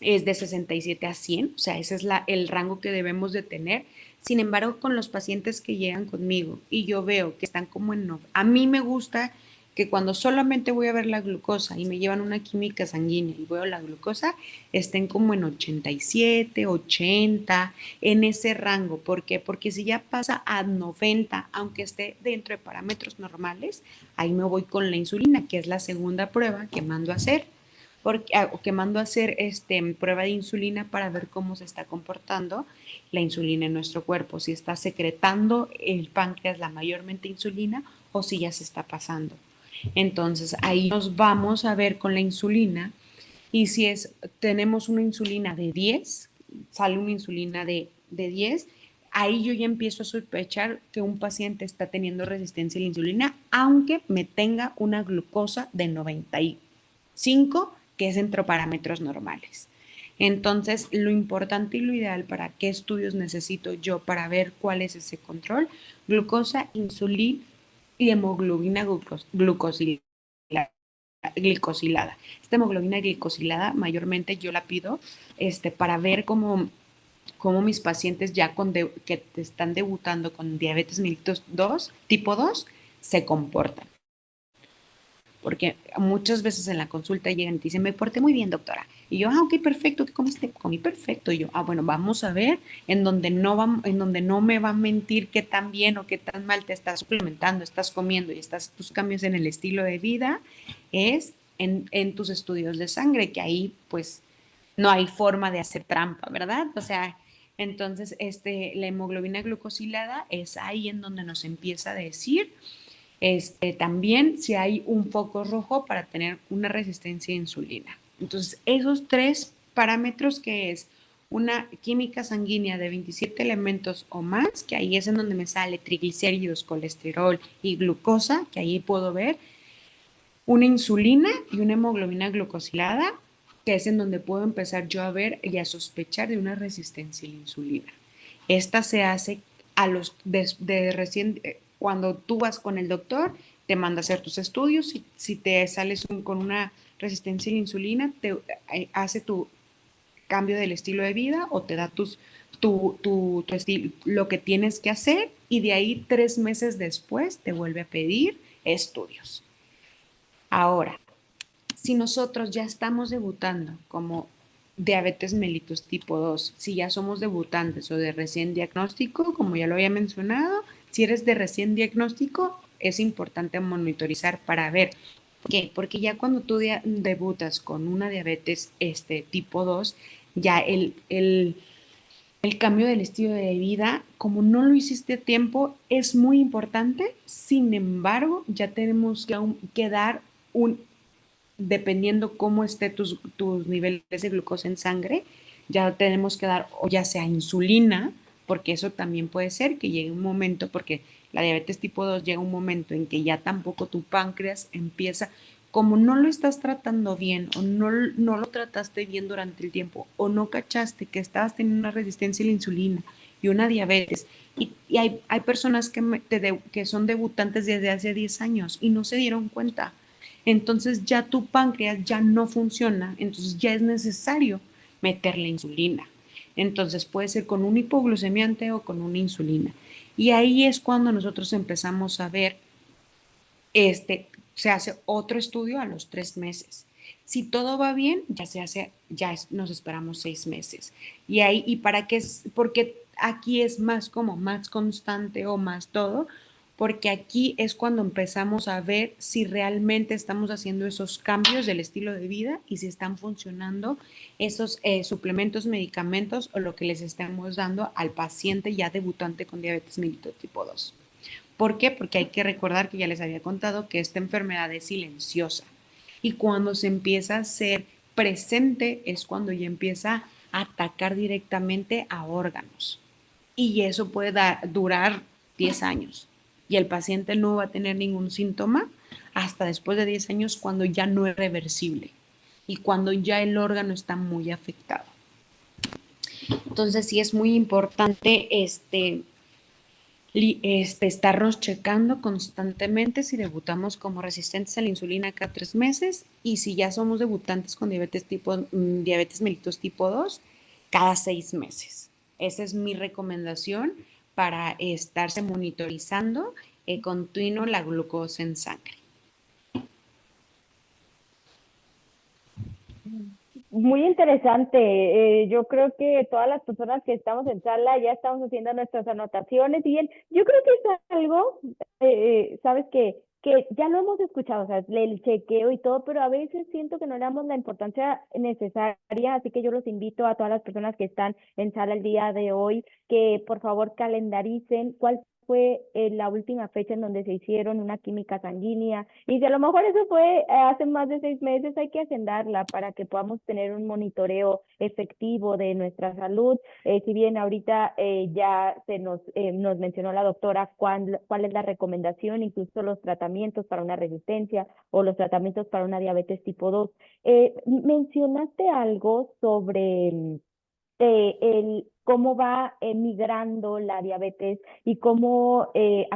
es de 67 a 100, o sea, ese es el rango que debemos de tener. Sin embargo, con los pacientes que llegan conmigo y yo veo que están como en no, a mí me gusta que cuando solamente voy a ver la glucosa y me llevan una química sanguínea y veo la glucosa, estén como en 87, 80, en ese rango. ¿Por qué? Porque si ya pasa a 90, aunque esté dentro de parámetros normales, ahí me voy con la insulina, que es la segunda prueba que mando a hacer que mando a hacer prueba de insulina para ver cómo se está comportando la insulina en nuestro cuerpo, si está secretando el páncreas la mayormente insulina o si ya se está pasando. Entonces ahí nos vamos a ver con la insulina y si tenemos una insulina de 10, sale una insulina de 10, ahí yo ya empiezo a sospechar que un paciente está teniendo resistencia a la insulina, aunque me tenga una glucosa de 95, que es entre parámetros normales. Entonces, lo importante y lo ideal para qué estudios necesito yo para ver cuál es ese control, glucosa, insulina y hemoglobina glicosilada. Esta hemoglobina glicosilada mayormente yo la pido para ver cómo mis pacientes que están debutando con diabetes mellitus 2, tipo 2 se comportan. Porque muchas veces en la consulta llegan y te dicen, me porté muy bien, doctora. Y yo, ok, perfecto, ¿qué comiste? Comí perfecto. Y yo, bueno, vamos a ver en donde no me va a mentir qué tan bien o qué tan mal te estás suplementando, estás comiendo y tus cambios en el estilo de vida, es en tus estudios de sangre, que ahí pues no hay forma de hacer trampa, ¿verdad? O sea, Entonces, la hemoglobina glucosilada es ahí en donde nos empieza a decir también si hay un foco rojo para tener una resistencia a insulina. Entonces, esos tres parámetros que es una química sanguínea de 27 elementos o más, que ahí es en donde me sale triglicéridos, colesterol y glucosa, que ahí puedo ver, una insulina y una hemoglobina glucosilada, que es en donde puedo empezar yo a ver y a sospechar de una resistencia a la insulina. Esta se hace a los de recién, cuando tú vas con el doctor, te manda a hacer tus estudios, si te sales con una resistencia a la insulina, te hace tu cambio del estilo de vida o te da tu estilo, lo que tienes que hacer y de ahí 3 meses después te vuelve a pedir estudios. Ahora, si nosotros ya estamos debutando como diabetes mellitus tipo 2, si ya somos debutantes o de recién diagnóstico, como ya lo había mencionado, si eres de recién diagnóstico, es importante monitorizar para ver qué, porque ya cuando tú debutas con una diabetes tipo 2, ya el cambio del estilo de vida, como no lo hiciste a tiempo, es muy importante. Sin embargo, ya tenemos que dar un dependiendo cómo esté tus niveles de glucosa en sangre, ya tenemos que dar o ya sea insulina, porque eso también puede ser que llegue un momento, porque la diabetes tipo 2 llega un momento en que ya tampoco tu páncreas empieza, como no lo estás tratando bien o no lo trataste bien durante el tiempo o no cachaste que estabas teniendo una resistencia a la insulina y una diabetes. Y hay personas que son debutantes desde hace 10 años y no se dieron cuenta, entonces ya tu páncreas ya no funciona, entonces ya es necesario meterle insulina. Entonces puede ser con un hipoglucemiante o con una insulina. Y ahí es cuando nosotros empezamos a ver, se hace otro estudio a los 3 meses. Si todo va bien, nos esperamos 6 meses. Y ahí, ¿y para qué es? Porque aquí es más como más constante o más todo, porque aquí es cuando empezamos a ver si realmente estamos haciendo esos cambios del estilo de vida y si están funcionando esos suplementos, medicamentos o lo que les estamos dando al paciente ya debutante con diabetes mellitus tipo 2. ¿Por qué? Porque hay que recordar que ya les había contado que esta enfermedad es silenciosa y cuando se empieza a hacer presente es cuando ya empieza a atacar directamente a órganos y eso puede durar 10 años y el paciente no va a tener ningún síntoma hasta después de 10 años cuando ya no es reversible y cuando ya el órgano está muy afectado. Entonces sí es muy importante estarnos checando constantemente si debutamos como resistentes a la insulina cada 3 meses y si ya somos debutantes con diabetes mellitus tipo 2 cada 6 meses. Esa es mi recomendación para estarse monitorizando continuo la glucosa en sangre. Muy interesante. Yo creo que todas las personas que estamos en sala ya estamos haciendo nuestras anotaciones y bien, yo creo que es algo, sabes que ya lo hemos escuchado, o sea, el chequeo y todo, pero a veces siento que no le damos la importancia necesaria, así que yo los invito a todas las personas que están en sala el día de hoy que por favor calendaricen cuál fue la última fecha en donde se hicieron una química sanguínea. Y si a lo mejor eso fue hace más de 6 meses, hay que agendarla para que podamos tener un monitoreo efectivo de nuestra salud. Si bien ahorita ya nos mencionó la doctora cuál es la recomendación, incluso los tratamientos para una resistencia o los tratamientos para una diabetes tipo 2. Mencionaste algo sobre cómo va migrando la diabetes y cómo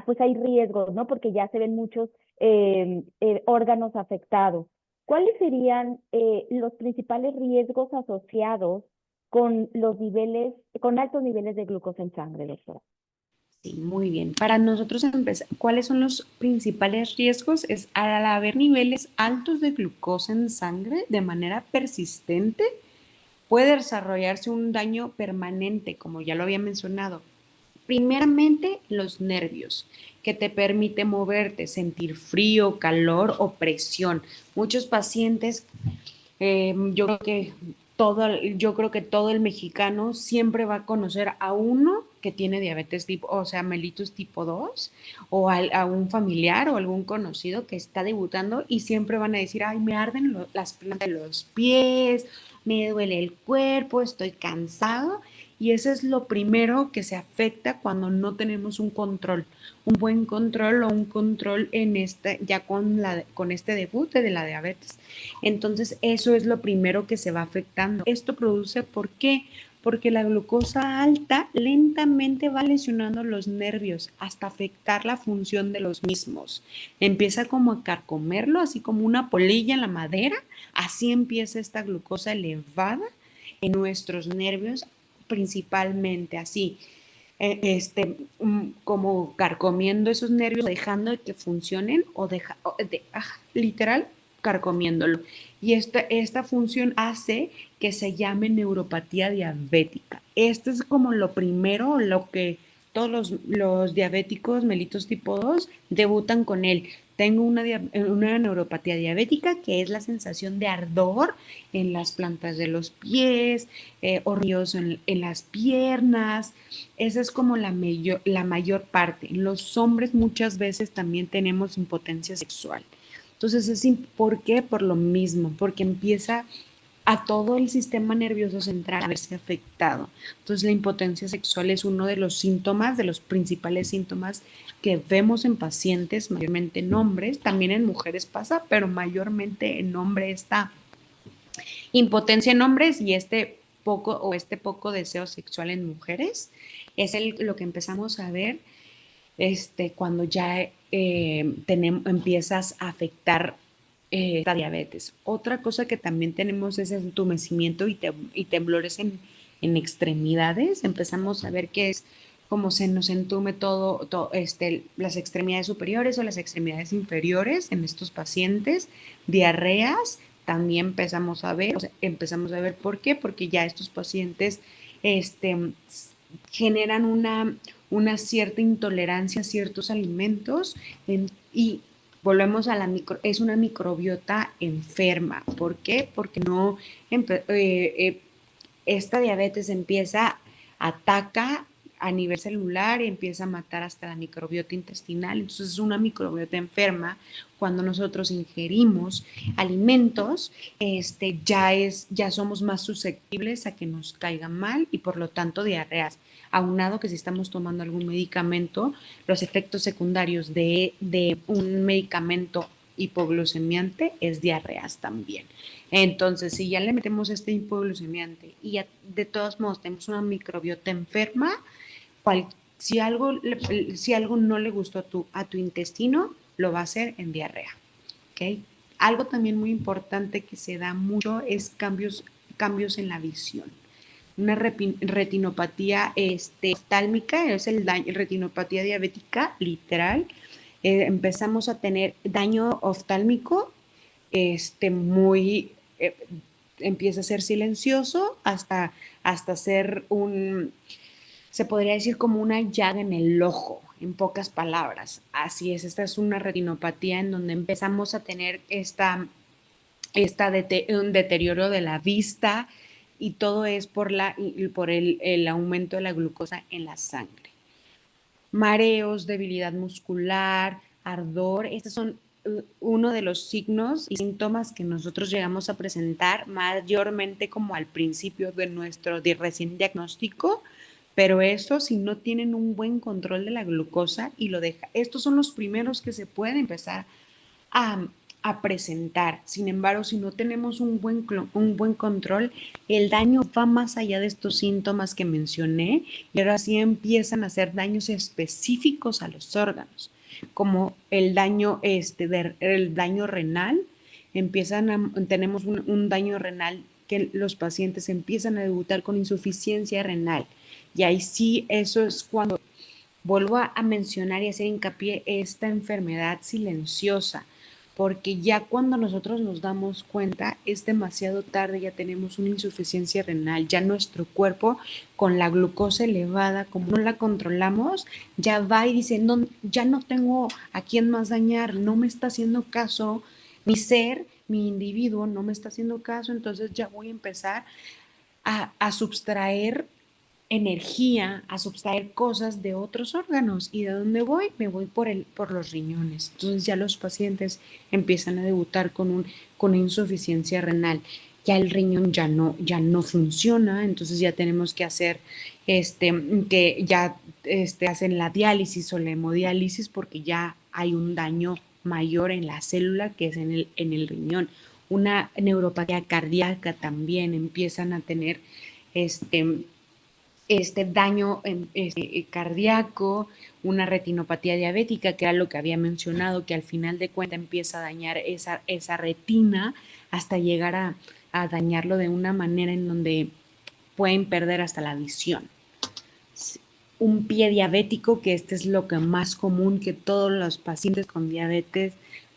pues hay riesgos, ¿no? Porque ya se ven muchos órganos afectados. ¿Cuáles serían los principales riesgos asociados con con altos niveles de glucosa en sangre, doctora? Sí, muy bien. Para nosotros empezar, ¿cuáles son los principales riesgos? Es al haber niveles altos de glucosa en sangre de manera persistente, puede desarrollarse un daño permanente, como ya lo había mencionado. Primeramente, los nervios, que te permite moverte, sentir frío, calor o presión. Muchos pacientes, yo creo que yo creo que todo el mexicano siempre va a conocer a uno que tiene diabetes tipo, o sea, mellitus tipo 2, o a un familiar o algún conocido que está debutando y siempre van a decir, ay, me arden las plantas de los pies, me duele el cuerpo, estoy cansado. Y eso es lo primero que se afecta cuando no tenemos un buen control o un control en ya con este debut de la diabetes. Entonces, eso es lo primero que se va afectando. Esto produce, ¿por qué? Porque la glucosa alta lentamente va lesionando los nervios hasta afectar la función de los mismos. Empieza como a carcomerlo, así como una polilla en la madera. Así empieza esta glucosa elevada en nuestros nervios, principalmente así. Como carcomiendo esos nervios, dejando de que funcionen literal carcomiéndolo. Y esta función hace que se llame neuropatía diabética. Esto es como lo primero, lo que todos los diabéticos mellitus tipo 2 debutan con él. Tengo una neuropatía diabética, que es la sensación de ardor en las plantas de los pies, hormigueo en las piernas. Esa es como la mayor parte. Los hombres muchas veces también tenemos impotencia sexual. Entonces, ¿por qué? Por lo mismo, porque empieza a todo el sistema nervioso central a verse afectado. Entonces, la impotencia sexual es uno de los síntomas, de los principales síntomas que vemos en pacientes, mayormente en hombres, también en mujeres pasa, pero mayormente en hombres está impotencia en hombres y este poco deseo sexual en mujeres. Es lo que empezamos a ver cuando ya empiezas a afectar esta diabetes. Otra cosa que también tenemos es entumecimiento y temblores en extremidades. Empezamos a ver que es como se nos entume las extremidades superiores o las extremidades inferiores en estos pacientes. Diarreas también empezamos a ver por qué, porque ya estos pacientes generan una cierta intolerancia a ciertos alimentos y volvemos a es una microbiota enferma. ¿Por qué? Porque no, esta diabetes ataca a nivel celular y empieza a matar hasta la microbiota intestinal. Entonces es una microbiota enferma. Cuando nosotros ingerimos alimentos, ya somos más susceptibles a que nos caiga mal y por lo tanto diarreas. Aunado que si estamos tomando algún medicamento, los efectos secundarios de un medicamento hipoglucemiante es diarreas también. Entonces, si ya le metemos este hipoglucemiante y de todos modos tenemos una microbiota enferma, si algo no le gustó a tu intestino, lo va a hacer en diarrea. ¿Okay? Algo también muy importante que se da mucho es cambios en la visión. Una retinopatía oftálmica, es retinopatía diabética, literal. Empezamos a tener daño oftálmico, muy, empieza a ser silencioso hasta ser se podría decir como una llaga en el ojo, en pocas palabras. Así es, esta es una retinopatía en donde empezamos a tener un deterioro de la vista y todo es por el aumento de la glucosa en la sangre. Mareos, debilidad muscular, ardor, estos son uno de los signos y síntomas que nosotros llegamos a presentar mayormente como al principio de nuestro recién diagnóstico, pero eso si no tienen un buen control de la glucosa y lo deja. Estos son los primeros que se pueden empezar a, a presentar. Sin embargo, si no tenemos un buen control, el daño va más allá de estos síntomas que mencioné y ahora sí empiezan a hacer daños específicos a los órganos, como el daño, el daño renal. Tenemos un daño renal que los pacientes empiezan a debutar con insuficiencia renal. Y ahí sí, eso es cuando vuelvo a mencionar y hacer hincapié esta enfermedad silenciosa, porque ya cuando nosotros nos damos cuenta es demasiado tarde, ya tenemos una insuficiencia renal, ya nuestro cuerpo con la glucosa elevada, como no la controlamos, ya va y dice, no, ya no tengo a quién más dañar, no me está haciendo caso mi ser, mi individuo no me está haciendo caso, entonces ya voy a empezar a subtraer energía, a subtraer cosas de otros órganos. ¿Y de dónde voy? Me voy por los riñones. Entonces ya los pacientes empiezan a debutar con insuficiencia renal. Ya el riñón ya no funciona, entonces ya tenemos que hacer que ya hacen la diálisis o la hemodiálisis porque ya hay un daño mayor en la célula que es en el riñón. Una neuropatía cardíaca también empiezan a tener este, daño cardíaco, una retinopatía diabética, que era lo que había mencionado, que al final de cuentas empieza a dañar esa retina hasta llegar a dañarlo de una manera en donde pueden perder hasta la visión. Un pie diabético, que este es lo que más común que todos los pacientes con diabetes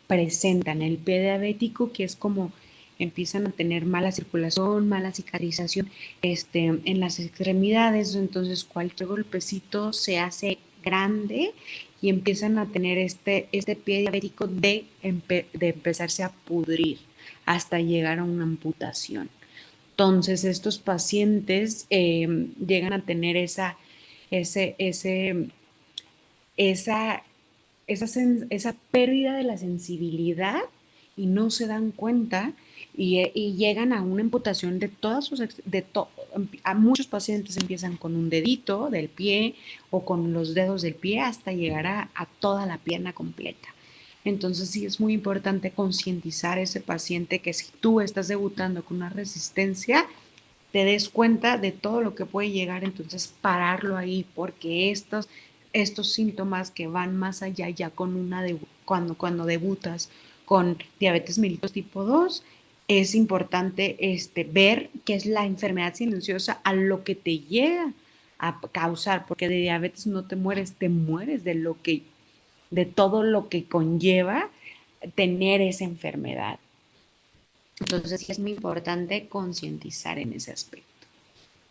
presentan. El pie diabético, que es como empiezan a tener mala circulación, mala cicatrización en las extremidades, entonces cualquier golpecito se hace grande y empiezan a tener este pie diabético de empezarse a pudrir hasta llegar a una amputación. Entonces, estos pacientes llegan a tener ese, ese, esa, esa pérdida de la sensibilidad y no se dan cuenta y llegan a una amputación de todas a muchos pacientes empiezan con un dedito del pie o con los dedos del pie hasta llegar a toda la pierna completa. Entonces sí es muy importante concientizar a ese paciente que si tú estás debutando con una resistencia, te des cuenta de todo lo que puede llegar, entonces pararlo ahí, porque estos síntomas que van más allá ya con cuando debutas con diabetes mellitus tipo 2 es importante ver qué es la enfermedad silenciosa a lo que te llega a causar, porque de diabetes no te mueres de todo lo que conlleva tener esa enfermedad. Entonces sí es muy importante concientizar en ese aspecto.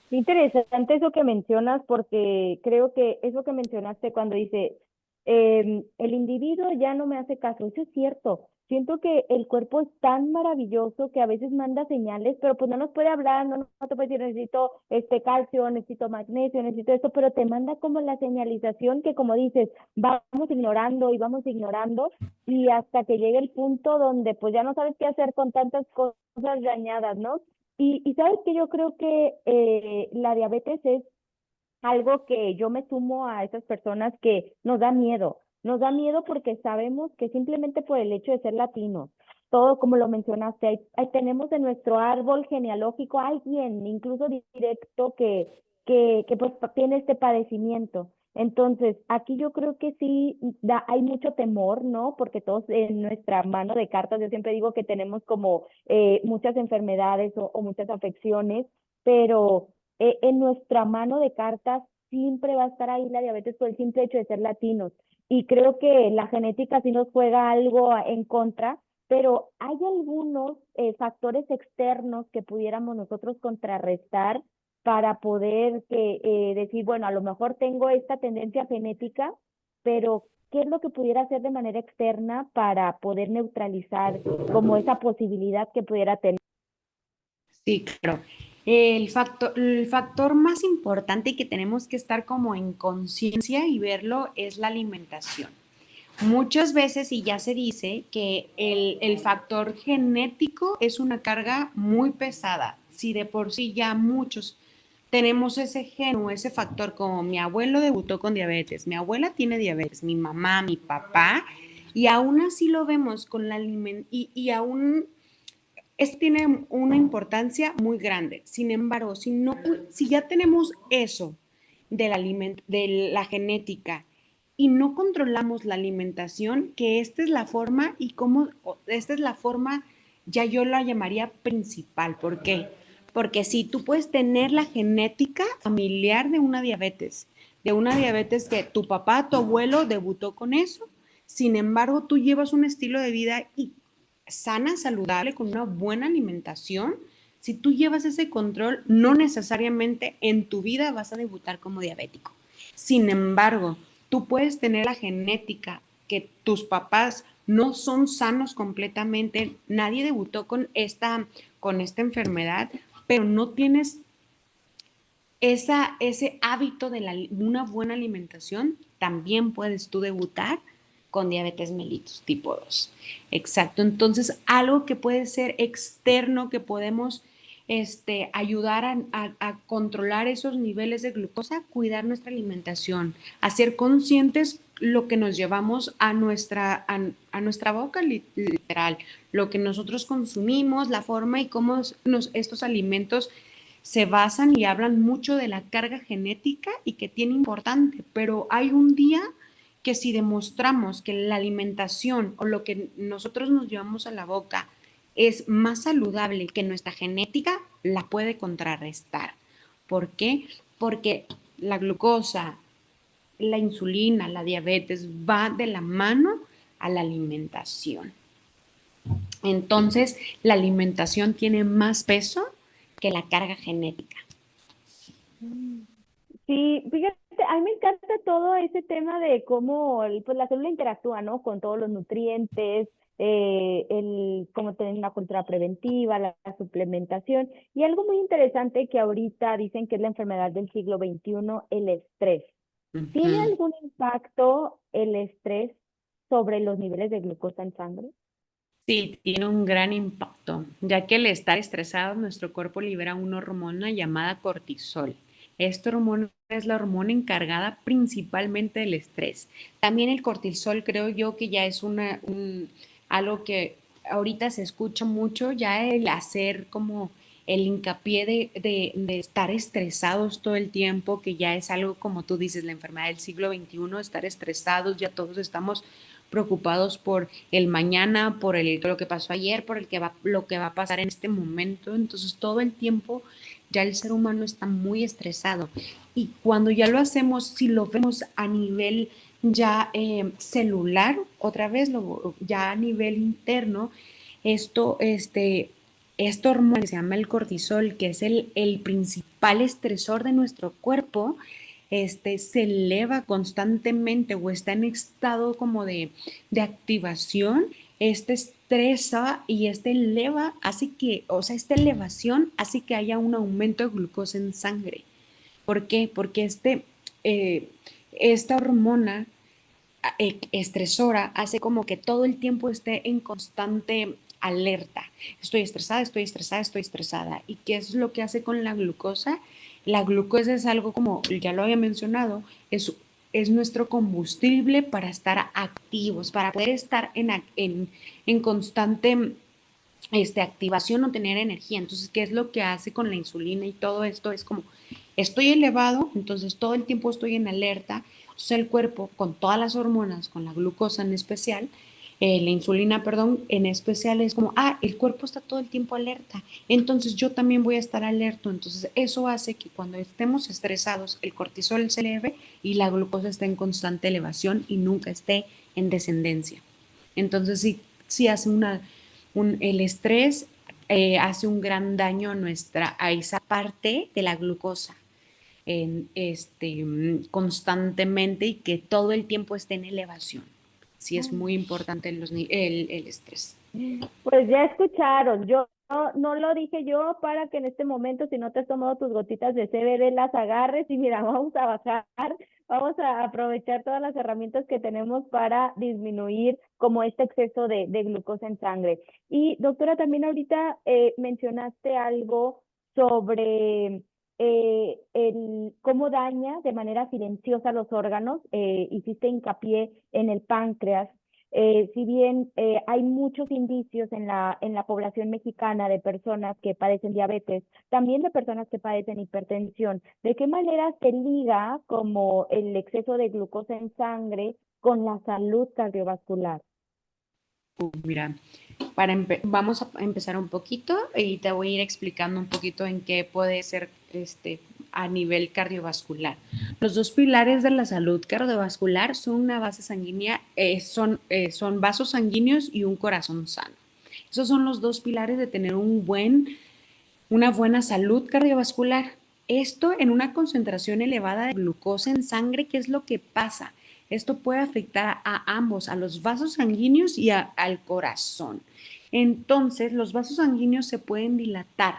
Interesante eso que mencionas, porque creo que eso que mencionaste cuando dice, el individuo ya no me hace caso, eso es cierto. Siento que el cuerpo es tan maravilloso que a veces manda señales, pero pues no nos puede hablar, no te puede decir necesito este calcio, necesito magnesio, necesito esto, pero te manda como la señalización que como dices, vamos ignorando y vamos ignorando y hasta que llegue el punto donde pues ya no sabes qué hacer con tantas cosas dañadas, ¿no? Y sabes que yo creo que la diabetes es algo que yo me sumo a esas personas que nos da miedo porque sabemos que simplemente por el hecho de ser latinos, todo como lo mencionaste, tenemos en nuestro árbol genealógico a alguien, incluso directo, que pues tiene este padecimiento. Entonces, aquí yo creo que sí hay mucho temor, ¿no? Porque todos en nuestra mano de cartas, yo siempre digo que tenemos como muchas enfermedades o muchas afecciones, pero en nuestra mano de cartas siempre va a estar ahí la diabetes por el simple hecho de ser latinos. Y creo que la genética sí nos juega algo en contra, pero hay algunos factores externos que pudiéramos nosotros contrarrestar para poder decir, bueno, a lo mejor tengo esta tendencia genética, pero ¿qué es lo que pudiera hacer de manera externa para poder neutralizar como esa posibilidad que pudiera tener? Sí, claro. El factor más importante que tenemos que estar como en conciencia y verlo es la alimentación. Muchas veces, y ya se dice, que el factor genético es una carga muy pesada. Si de por sí ya muchos tenemos ese gen o ese factor, como mi abuelo debutó con diabetes, mi abuela tiene diabetes, mi mamá, mi papá, y aún así lo vemos con la alimentación, y aún esto tiene una importancia muy grande. Sin embargo, si ya tenemos eso de la genética y no controlamos la alimentación, que esta es la forma esta es la forma, ya yo la llamaría principal. ¿Por qué? Porque si tú puedes tener la genética familiar de una diabetes que tu papá, tu abuelo debutó con eso, sin embargo, tú llevas un estilo de vida sana, saludable, con una buena alimentación, si tú llevas ese control, no necesariamente en tu vida vas a debutar como diabético. Sin embargo, tú puedes tener la genética que tus papás no son sanos completamente, nadie debutó con esta enfermedad, pero no tienes ese hábito de una buena alimentación, también puedes tú debutar con diabetes mellitus tipo 2. Exacto. Entonces, algo que puede ser externo, que podemos ayudar a controlar esos niveles de glucosa, cuidar nuestra alimentación, hacer conscientes lo que nos llevamos a nuestra boca literal, lo que nosotros consumimos, la forma y cómo estos alimentos se basan y hablan mucho de la carga genética y que tiene importante, pero hay un día que si demostramos que la alimentación o lo que nosotros nos llevamos a la boca es más saludable que nuestra genética, la puede contrarrestar. ¿Por qué? Porque la glucosa, la insulina, la diabetes va de la mano a la alimentación. Entonces, la alimentación tiene más peso que la carga genética. Mm. Sí, fíjate, a mí me encanta todo ese tema de cómo pues la célula interactúa, ¿no? Con todos los nutrientes, cómo tener una cultura preventiva, la suplementación. Y algo muy interesante que ahorita dicen que es la enfermedad del siglo XXI, el estrés. ¿Tiene Ujú. algún impacto el estrés sobre los niveles de glucosa en sangre? Sí, tiene un gran impacto, ya que al estar estresado, nuestro cuerpo libera una hormona llamada cortisol. Esta hormona es la hormona encargada principalmente del estrés. También el cortisol creo yo que ya es algo que ahorita se escucha mucho, ya el hacer como el hincapié de estar estresados todo el tiempo, que ya es algo como tú dices, la enfermedad del siglo XXI, estar estresados, ya todos estamos preocupados por el mañana, por lo que pasó ayer, por lo que va a pasar en este momento. Entonces, todo el tiempo ya el ser humano está muy estresado. Y cuando ya lo hacemos, si lo vemos a nivel ya celular, otra vez, ya a nivel interno, esto, esta hormona que se llama el cortisol, que es el principal estresor de nuestro cuerpo, se eleva constantemente o está en estado como de activación, estresa y eleva, así que, o sea, esta elevación hace que haya un aumento de glucosa en sangre. ¿Por qué? Porque eh, esta hormona estresora hace como que todo el tiempo esté en constante alerta. Estoy estresada, estoy estresada, estoy estresada. ¿Y qué es lo que hace con la glucosa? La glucosa es algo como, ya lo había mencionado, es nuestro combustible para estar activos, para poder estar en constante activación o tener energía. Entonces, ¿qué es lo que hace con la insulina y todo esto? Es como, estoy elevado, entonces todo el tiempo estoy en alerta. Entonces el cuerpo, con todas las hormonas, con la glucosa en especial, la insulina, perdón, en especial es como, el cuerpo está todo el tiempo alerta, entonces yo también voy a estar alerta. Entonces eso hace que cuando estemos estresados, el cortisol se eleve y la glucosa esté en constante elevación y nunca esté en descendencia. Entonces sí hace el estrés hace un gran daño a esa parte de la glucosa constantemente y que todo el tiempo esté en elevación. Sí es muy importante el estrés. Pues ya escucharon, yo no lo dije yo para que en este momento, si no te has tomado tus gotitas de CBD, las agarres y mira, vamos a bajar, vamos a aprovechar todas las herramientas que tenemos para disminuir como este exceso de glucosa en sangre. Y doctora, también ahorita mencionaste algo sobre cómo daña de manera silenciosa los órganos, hiciste hincapié en el páncreas. Si bien hay muchos indicios en la población mexicana de personas que padecen diabetes, también de personas que padecen hipertensión, ¿de qué manera se liga como el exceso de glucosa en sangre con la salud cardiovascular? Mira, vamos a empezar un poquito y te voy a ir explicando un poquito en qué puede ser a nivel cardiovascular. Los dos pilares de la salud cardiovascular son una base sanguínea, son vasos sanguíneos y un corazón sano. Esos son los dos pilares de tener una buena salud cardiovascular. Esto en una concentración elevada de glucosa en sangre, ¿qué es lo que pasa? Esto puede afectar a ambos, a los vasos sanguíneos y al corazón. Entonces, los vasos sanguíneos se pueden dilatar.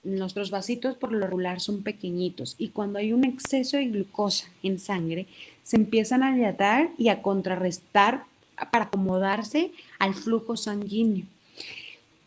Nuestros vasitos por lo regular son pequeñitos y cuando hay un exceso de glucosa en sangre, se empiezan a dilatar y a contrarrestar para acomodarse al flujo sanguíneo.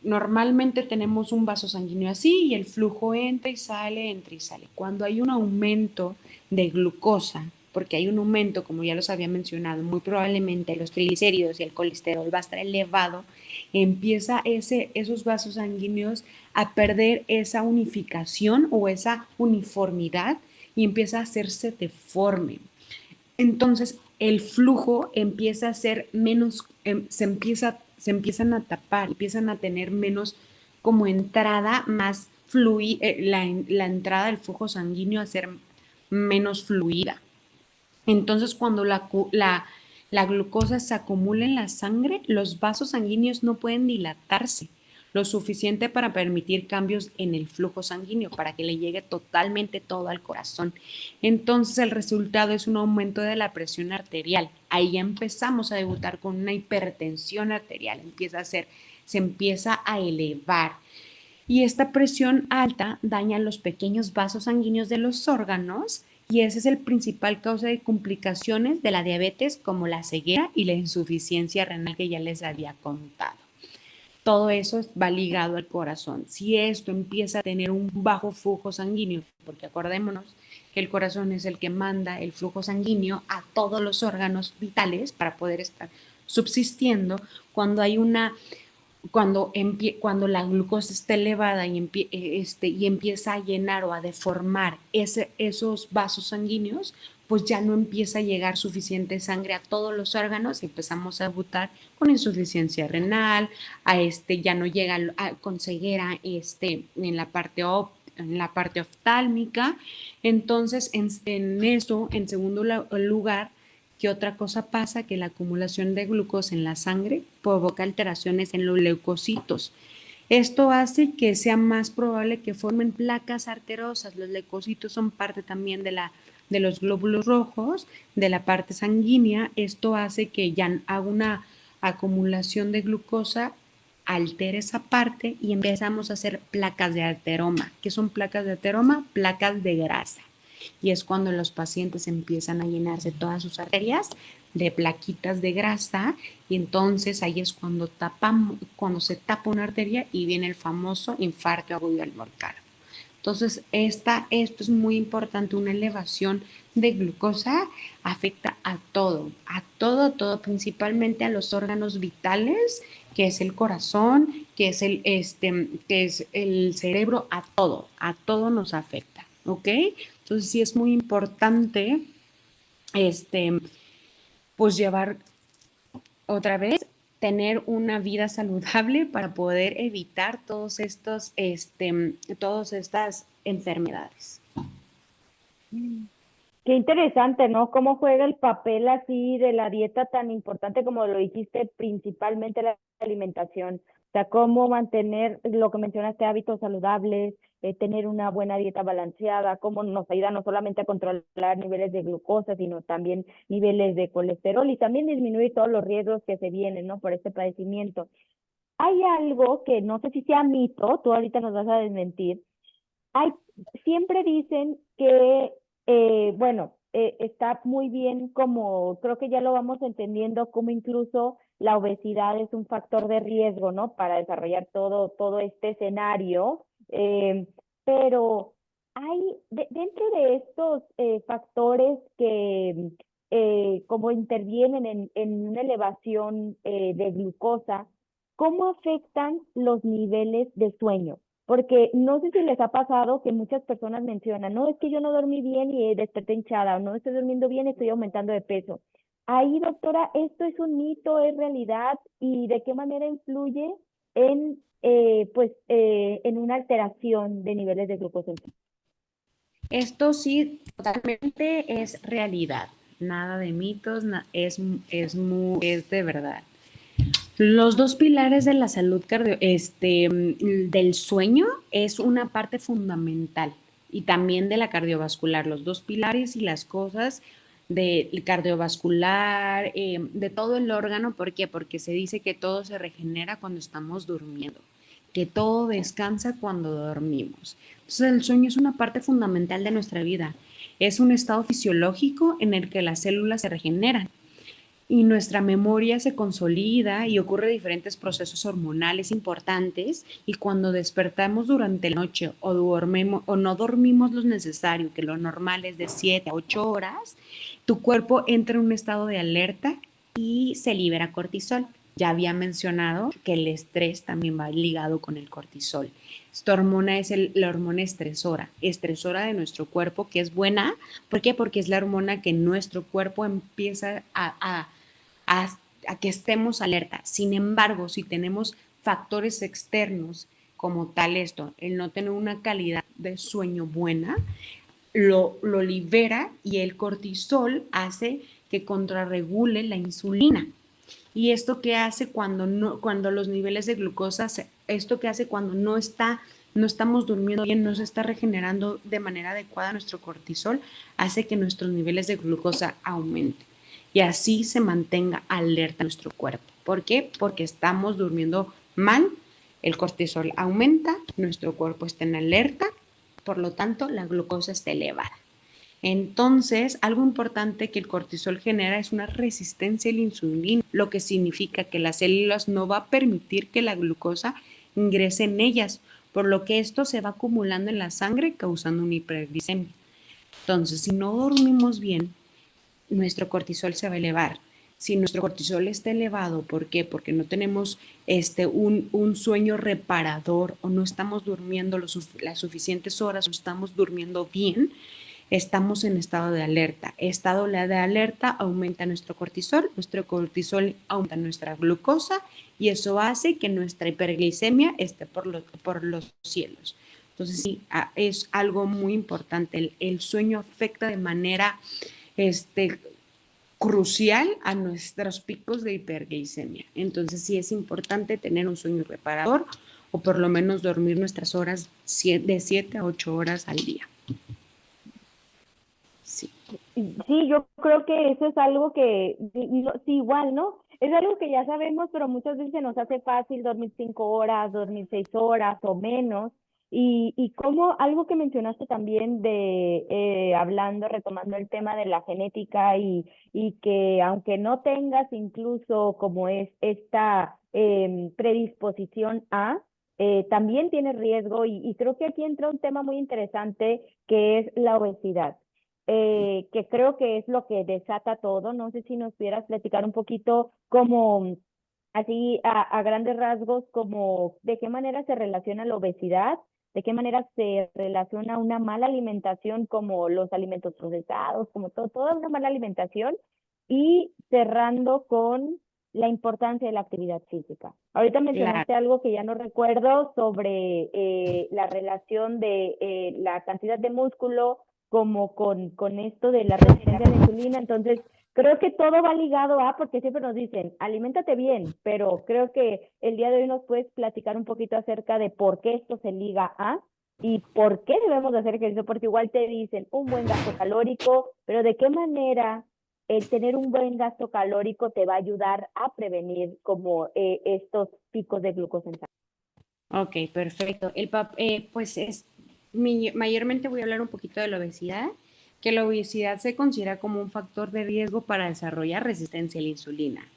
Normalmente tenemos un vaso sanguíneo así y el flujo entra y sale, entra y sale. Cuando hay un aumento de glucosa, porque hay un aumento, como ya los había mencionado, muy probablemente los triglicéridos y el colesterol va a estar elevado, empieza esos vasos sanguíneos a perder esa unificación o esa uniformidad y empieza a hacerse deforme. Entonces, el flujo empieza a ser menos, se empiezan a tapar, empiezan a tener menos como entrada, más la entrada del flujo sanguíneo a ser menos fluida. Entonces, cuando la glucosa se acumula en la sangre, los vasos sanguíneos no pueden dilatarse lo suficiente para permitir cambios en el flujo sanguíneo, para que le llegue totalmente todo al corazón. Entonces, el resultado es un aumento de la presión arterial. Ahí ya empezamos a debutar con una hipertensión arterial, se empieza a elevar. Y esta presión alta daña los pequeños vasos sanguíneos de los órganos y ese es el principal causa de complicaciones de la diabetes como la ceguera y la insuficiencia renal que ya les había contado. Todo eso va ligado al corazón. Si esto empieza a tener un bajo flujo sanguíneo, porque acordémonos que el corazón es el que manda el flujo sanguíneo a todos los órganos vitales para poder estar subsistiendo, cuando hay una cuando la glucosa está elevada y empieza a llenar o a deformar esos vasos sanguíneos, pues ya no empieza a llegar suficiente sangre a todos los órganos y empezamos a debutar con insuficiencia renal, ya no llega con ceguera en la parte oftálmica. Entonces, en eso, en segundo lugar, ¿qué otra cosa pasa? Que la acumulación de glucosa en la sangre provoca alteraciones en los leucocitos. Esto hace que sea más probable que formen placas arterosas. Los leucocitos son parte también de los glóbulos rojos, de la parte sanguínea. Esto hace que ya haga una acumulación de glucosa, altere esa parte y empezamos a hacer placas de ateroma. ¿Qué son placas de ateroma? Placas de grasa y es cuando los pacientes empiezan a llenarse todas sus arterias de plaquitas de grasa y entonces ahí es cuando se tapa una arteria y viene el famoso infarto agudo al miocardio. Entonces, esto es muy importante, una elevación de glucosa afecta a todo, principalmente a los órganos vitales, que es el corazón, que es el cerebro, a todo nos afecta, ¿ok? Entonces, sí es muy importante, este, pues llevar otra vez, tener una vida saludable para poder evitar todas estas enfermedades. Mm. Qué interesante, ¿no? Cómo juega el papel así de la dieta tan importante como lo dijiste, principalmente la alimentación. O sea, cómo mantener lo que mencionaste, hábitos saludables, tener una buena dieta balanceada, cómo nos ayuda no solamente a controlar niveles de glucosa, sino también niveles de colesterol y también disminuir todos los riesgos que se vienen, ¿no? Por este padecimiento. Hay algo que no sé si sea mito, tú ahorita nos vas a desmentir. Hay, siempre dicen que, bueno, está muy bien como, creo que ya lo vamos entendiendo, como incluso la obesidad es un factor de riesgo, ¿no? Para desarrollar todo este escenario. Pero hay, dentro de estos factores que como intervienen en una elevación de glucosa, ¿cómo afectan los niveles de sueño? Porque no sé si les ha pasado que muchas personas mencionan, no, es que yo no dormí bien y desperté hinchada, o no estoy durmiendo bien y estoy aumentando de peso. Ahí, doctora, ¿esto es un mito, es realidad? ¿Y de qué manera influye en una alteración de niveles de glucosa en sangre? Esto sí, totalmente es realidad, nada de mitos, es de verdad. Los dos pilares de la salud del sueño es una parte fundamental y también de la cardiovascular. Los dos pilares y las cosas del cardiovascular, de todo el órgano. ¿Por qué? Porque se dice que todo se regenera cuando estamos durmiendo, que todo descansa cuando dormimos. Entonces el sueño es una parte fundamental de nuestra vida. Es un estado fisiológico en el que las células se regeneran y nuestra memoria se consolida y ocurre diferentes procesos hormonales importantes, y cuando despertamos durante la noche o, o no dormimos lo necesario, que lo normal es de 7 a 8 horas, tu cuerpo entra en un estado de alerta y se libera cortisol. Ya había mencionado que el estrés también va ligado con el cortisol. Esta hormona es la hormona estresora de nuestro cuerpo, que es buena. ¿Por qué? Porque es la hormona que nuestro cuerpo empieza a, a que estemos alerta. Sin embargo, si tenemos factores externos como tal esto, el no tener una calidad de sueño buena, lo libera, y el cortisol hace que contrarregule la insulina. ¿Y esto qué hace cuando, no, cuando los niveles de glucosa, esto qué hace cuando no estamos durmiendo bien, no se está regenerando de manera adecuada nuestro cortisol? Hace que nuestros niveles de glucosa aumenten y así se mantenga alerta nuestro cuerpo. ¿Por qué? Porque estamos durmiendo mal, el cortisol aumenta, nuestro cuerpo está en alerta, por lo tanto la glucosa está elevada. Entonces, algo importante que el cortisol genera es una resistencia a la insulina, lo que significa que las células no va a permitir que la glucosa ingrese en ellas, por lo que esto se va acumulando en la sangre causando una hiperglicemia. Entonces, si no dormimos bien, nuestro cortisol se va a elevar. Si nuestro cortisol está elevado, ¿por qué? Porque no tenemos un sueño reparador, o no estamos durmiendo las suficientes horas, o estamos durmiendo bien, estamos en estado de alerta. Estado de alerta aumenta nuestro cortisol aumenta nuestra glucosa, y eso hace que nuestra hiperglicemia esté por los cielos. Entonces, sí, es algo muy importante. El sueño afecta de manera este, crucial a nuestros picos de hiperglicemia. Entonces, sí es importante tener un sueño reparador, o por lo menos dormir nuestras horas de 7 a 8 horas al día. Sí. Sí, yo creo que eso es algo que, sí, igual, ¿no? Es algo que ya sabemos, pero muchas veces se nos hace fácil dormir 5 horas, dormir 6 horas o menos. Y como algo que mencionaste también de, hablando, retomando el tema de la genética y que aunque no tengas incluso como es esta predisposición a, también tienes riesgo y creo que aquí entra un tema muy interesante que es la obesidad, que creo que es lo que desata todo. No sé si nos pudieras platicar un poquito como así a grandes rasgos, como de qué manera se relaciona la obesidad, de qué manera se relaciona una mala alimentación como los alimentos procesados, como toda una mala alimentación, y cerrando con la importancia de la actividad física. Ahorita Claro. mencionaste algo que ya no recuerdo sobre la relación de la cantidad de músculo como con esto de la resistencia a la insulina. Entonces, creo que todo va ligado a, porque siempre nos dicen, aliméntate bien, pero creo que el día de hoy nos puedes platicar un poquito acerca de por qué esto se liga a y por qué debemos de hacer ejercicio, porque igual te dicen un buen gasto calórico, pero de qué manera el tener un buen gasto calórico te va a ayudar a prevenir como estos picos de glucosa en sangre. Ok, perfecto. Pues mayormente voy a hablar un poquito de la obesidad, que la obesidad se considera como un factor de riesgo para desarrollar resistencia a la insulina.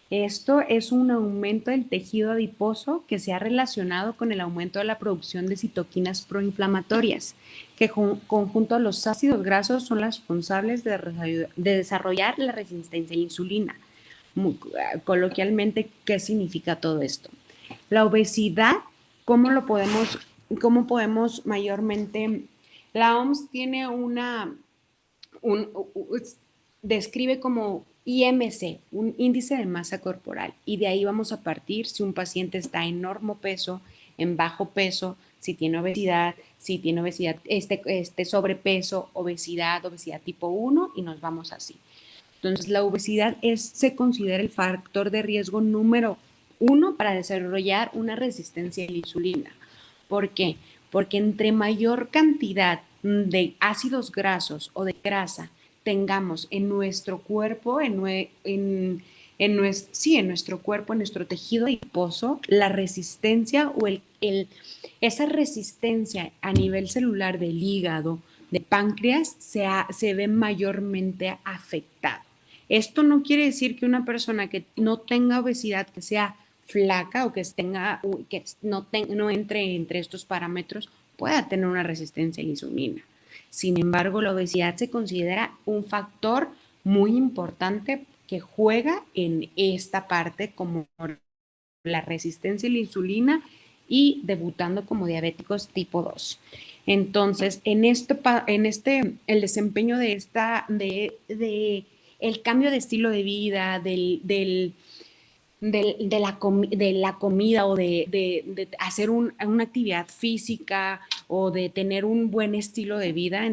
Esto es un aumento del tejido adiposo que se ha relacionado con el aumento de la producción de citoquinas proinflamatorias, que conjunto a los ácidos grasos son las responsables de desarrollar la resistencia a la insulina. Coloquialmente, ¿qué significa todo esto? La obesidad, ¿cómo lo podemos, cómo podemos mayormente? La OMS tiene describe como IMC, un índice de masa corporal, y de ahí vamos a partir si un paciente está en normopeso, en bajo peso, si tiene obesidad, sobrepeso, obesidad tipo 1, y nos vamos así. Entonces, la obesidad se considera el factor de riesgo número 1 para desarrollar una resistencia a la insulina. ¿Por qué? Porque entre mayor cantidad de ácidos grasos o de grasa tengamos en nuestro cuerpo, en nuestro cuerpo, en nuestro tejido adiposo, la resistencia o esa resistencia a nivel celular del hígado, de páncreas, se ve mayormente afectada. Esto no quiere decir que una persona que no tenga obesidad, que sea flaca o que no entre entre estos parámetros, pueda tener una resistencia a la insulina. Sin embargo, la obesidad se considera un factor muy importante que juega en esta parte como la resistencia a la insulina y debutando como diabéticos tipo 2. Entonces, el desempeño el cambio de estilo de vida, de la comida o de hacer una actividad física o de tener un buen estilo de vida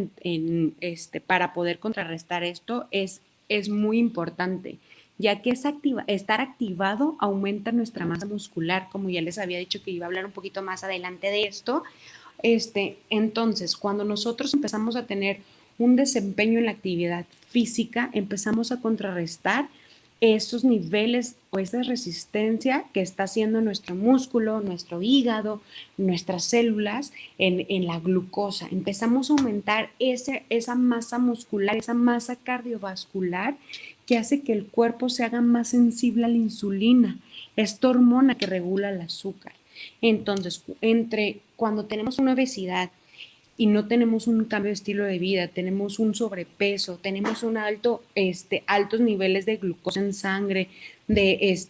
para poder contrarrestar esto es muy importante, ya que estar activado aumenta nuestra masa muscular, como ya les había dicho que iba a hablar un poquito más adelante de esto. Entonces, cuando nosotros empezamos a tener un desempeño en la actividad física, empezamos a contrarrestar esos niveles o esa resistencia que está haciendo nuestro músculo, nuestro hígado, nuestras células en la glucosa. Empezamos a aumentar esa masa muscular, esa masa cardiovascular que hace que el cuerpo se haga más sensible a la insulina, esta hormona que regula el azúcar. Entonces, cuando tenemos una obesidad y no tenemos un cambio de estilo de vida, tenemos un sobrepeso, tenemos altos niveles de glucosa en sangre, de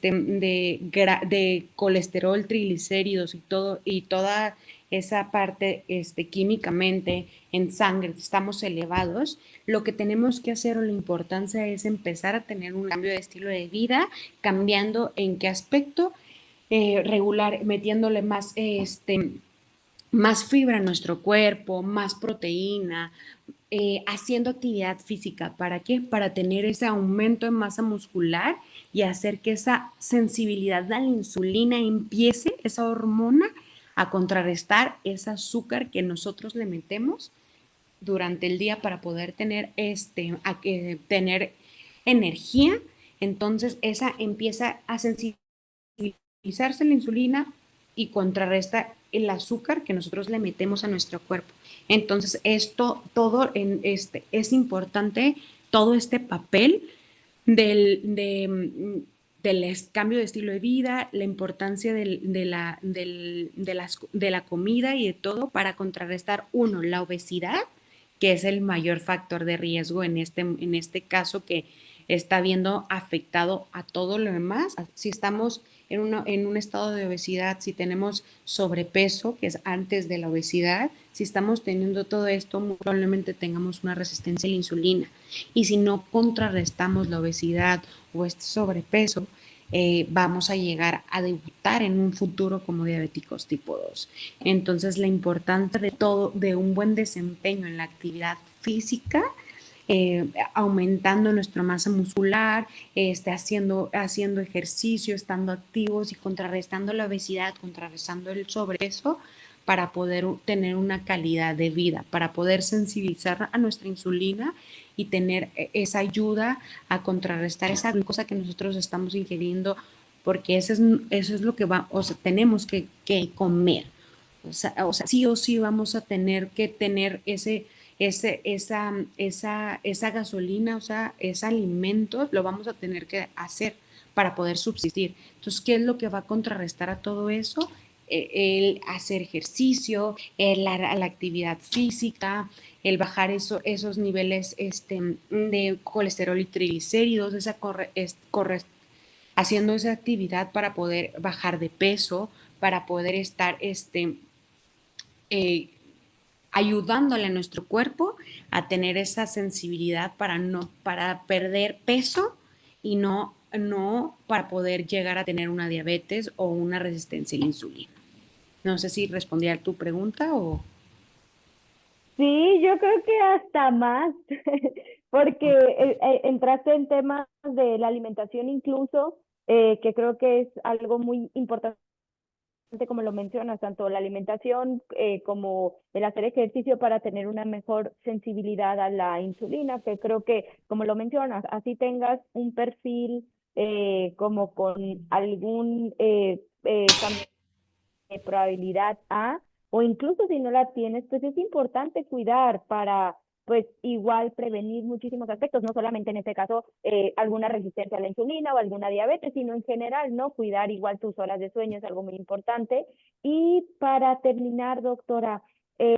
colesterol, triglicéridos y toda esa parte químicamente en sangre, estamos elevados, lo que tenemos que hacer o la importancia es empezar a tener un cambio de estilo de vida, cambiando en qué aspecto, regular, metiéndole más fibra en nuestro cuerpo, más proteína, haciendo actividad física. ¿Para qué? Para tener ese aumento de masa muscular y hacer que esa sensibilidad a la insulina empiece, esa hormona, a contrarrestar ese azúcar que nosotros le metemos durante el día para poder tener energía. Entonces, esa empieza a sensibilizarse la insulina y contrarresta el azúcar que nosotros le metemos a nuestro cuerpo. Entonces, es importante todo este papel del cambio de estilo de vida, la importancia de la comida y de todo para contrarrestar, uno, la obesidad, que es el mayor factor de riesgo en este caso que está viendo afectado a todo lo demás. Si estamos en un estado de obesidad, si tenemos sobrepeso, que es antes de la obesidad, si estamos teniendo todo esto, muy probablemente tengamos una resistencia a la insulina. Y si no contrarrestamos la obesidad o este sobrepeso, vamos a llegar a debutar en un futuro como diabéticos tipo 2. Entonces, la importancia de un buen desempeño en la actividad física, aumentando nuestra masa muscular, haciendo ejercicio, estando activos y contrarrestando la obesidad, contrarrestando el sobrepeso para poder tener una calidad de vida, para poder sensibilizar a nuestra insulina y tener esa ayuda a contrarrestar esa glucosa que nosotros estamos ingiriendo, porque eso es lo que tenemos que comer. Sí o sí vamos a tener que tener esa gasolina, o sea, ese alimento, lo vamos a tener que hacer para poder subsistir. Entonces, ¿qué es lo que va a contrarrestar a todo eso? El hacer ejercicio, la actividad física, el bajar esos niveles de colesterol y triglicéridos, haciendo esa actividad para poder bajar de peso, para poder estar eh, ayudándole a nuestro cuerpo a tener esa sensibilidad para perder peso y no para poder llegar a tener una diabetes o una resistencia a la insulina. No sé si respondí a tu pregunta o... Sí, yo creo que hasta más, porque entraste en temas de la alimentación incluso, que creo que es algo muy importante como lo mencionas, tanto la alimentación como el hacer ejercicio para tener una mejor sensibilidad a la insulina, que creo que, como lo mencionas, así tengas un perfil como con algún cambio de probabilidad A, o incluso si no la tienes, pues es importante cuidar para, pues igual prevenir muchísimos aspectos, no solamente en este caso alguna resistencia a la insulina o alguna diabetes, sino en general, ¿no? Cuidar igual tus horas de sueño es algo muy importante. Y para terminar, doctora,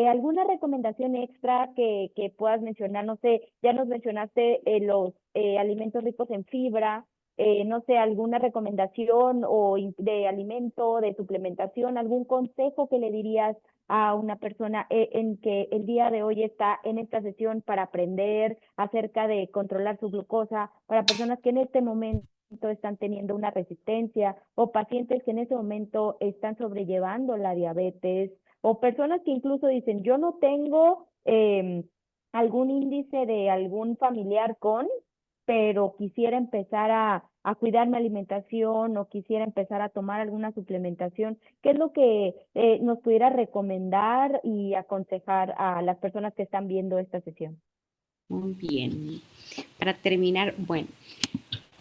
¿alguna recomendación extra que puedas mencionar? No sé, ya nos mencionaste los alimentos ricos en fibra, no sé, alguna recomendación o de alimento, de suplementación, algún consejo que le dirías a una persona en que el día de hoy está en esta sesión para aprender acerca de controlar su glucosa, para personas que en este momento están teniendo una resistencia o pacientes que en ese momento están sobrellevando la diabetes o personas que incluso dicen, yo no tengo algún índice de algún familiar con, pero quisiera empezar a cuidar mi alimentación o quisiera empezar a tomar alguna suplementación, ¿qué es lo que nos pudiera recomendar y aconsejar a las personas que están viendo esta sesión? Muy bien. Para terminar, bueno,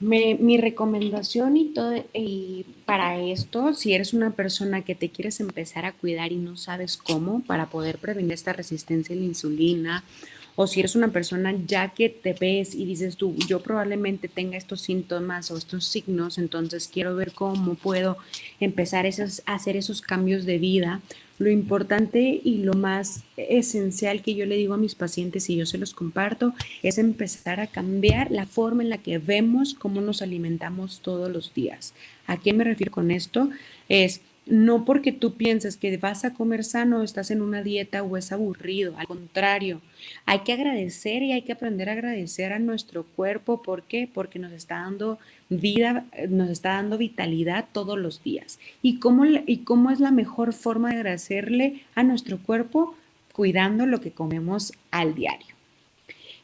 mi recomendación y todo, y para esto, si eres una persona que te quieres empezar a cuidar y no sabes cómo para poder prevenir esta resistencia a la insulina, o si eres una persona ya que te ves y dices tú, yo probablemente tenga estos síntomas o estos signos, entonces quiero ver cómo puedo empezar a hacer esos cambios de vida. Lo importante y lo más esencial que yo le digo a mis pacientes y yo se los comparto es empezar a cambiar la forma en la que vemos cómo nos alimentamos todos los días. ¿A qué me refiero con esto? Es no porque tú pienses que vas a comer sano, estás en una dieta o es aburrido, al contrario, hay que agradecer y hay que aprender a agradecer a nuestro cuerpo. ¿Por qué? Porque nos está dando vida, nos está dando vitalidad todos los días. Y cómo es la mejor forma de agradecerle a nuestro cuerpo? Cuidando lo que comemos al diario.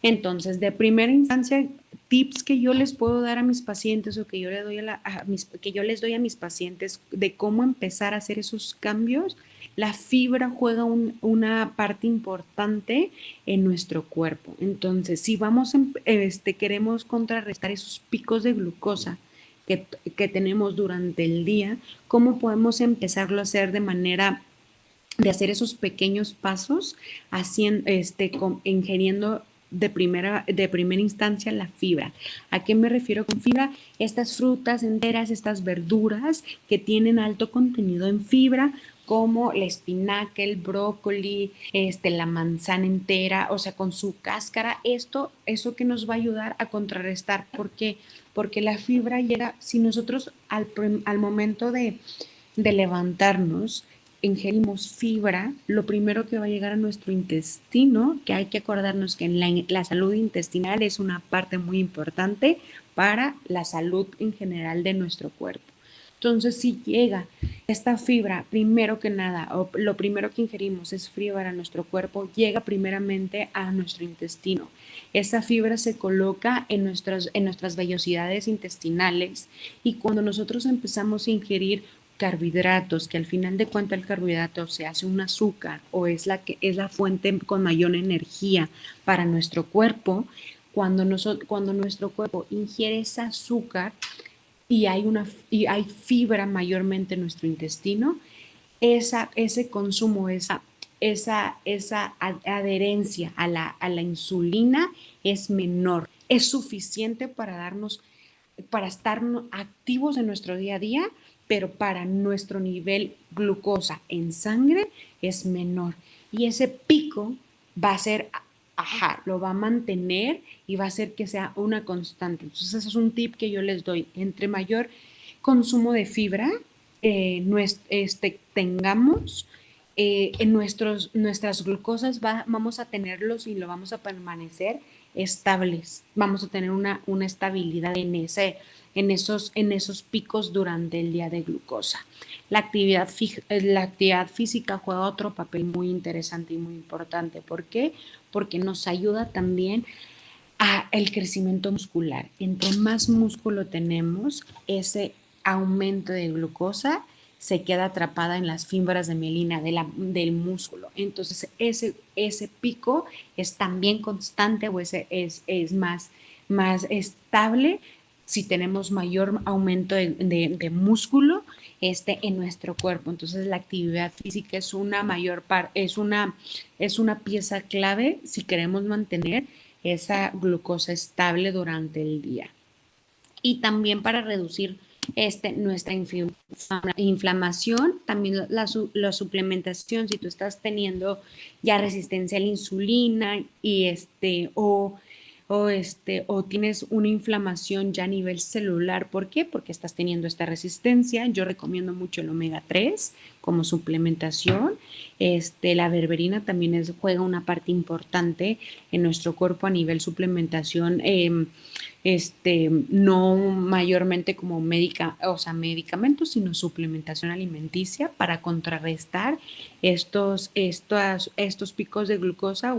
Entonces, de primera instancia, tips que yo les puedo dar a mis pacientes o que yo, le doy que yo les doy a mis pacientes de cómo empezar a hacer esos cambios, la fibra juega una parte importante en nuestro cuerpo. Entonces, si queremos contrarrestar esos picos de glucosa que, que tenemos durante el día, ¿cómo podemos empezarlo a hacer de manera de hacer esos pequeños pasos, haciendo, ingiriendo de primera instancia la fibra? ¿A qué me refiero con fibra? Estas frutas enteras, estas verduras que tienen alto contenido en fibra, como la espinaca, el brócoli, la manzana entera, o sea, con su cáscara, eso que nos va a ayudar a contrarrestar. ¿Por qué? Porque la fibra llega, si nosotros al momento de levantarnos, ingerimos fibra, lo primero que va a llegar a nuestro intestino, que hay que acordarnos que la salud intestinal es una parte muy importante para la salud en general de nuestro cuerpo. Entonces, si llega esta fibra, primero que nada, o lo primero que ingerimos es fibra a nuestro cuerpo, llega primeramente a nuestro intestino. Esa fibra se coloca en nuestras vellosidades intestinales, y cuando nosotros empezamos a ingerir carbohidratos, que al final de cuentas el carbohidrato se hace un azúcar o es es la fuente con mayor energía para nuestro cuerpo, cuando nuestro cuerpo ingiere ese azúcar y hay fibra mayormente en nuestro intestino, ese consumo, esa adherencia a la insulina es menor, es suficiente para estar activos en nuestro día a día, pero para nuestro nivel glucosa en sangre es menor. Y ese pico va a ser, ajá, lo va a mantener y va a hacer que sea una constante. Entonces, ese es un tip que yo les doy. Entre mayor consumo de fibra tengamos, en nuestras glucosas vamos a tenerlos y lo vamos a permanecer estables. Vamos a tener una estabilidad en esos picos durante el día de glucosa. La actividad física juega otro papel muy interesante y muy importante. ¿Por qué? Porque nos ayuda también a el crecimiento muscular. Entre más músculo tenemos, ese aumento de glucosa se queda atrapada en las fibras de mielina del músculo. Entonces, ese pico es también constante o es más estable si tenemos mayor aumento de músculo en nuestro cuerpo. Entonces, la actividad física es una es una pieza clave si queremos mantener esa glucosa estable durante el día. Y también para reducir nuestra inflamación, también la suplementación, si tú estás teniendo ya resistencia a la insulina y o tienes una inflamación ya a nivel celular. ¿Por qué? Porque estás teniendo esta resistencia. Yo recomiendo mucho el omega 3 como suplementación. La berberina también juega una parte importante en nuestro cuerpo a nivel suplementación. No mayormente como medicamentos, sino suplementación alimenticia para contrarrestar estos picos de glucosa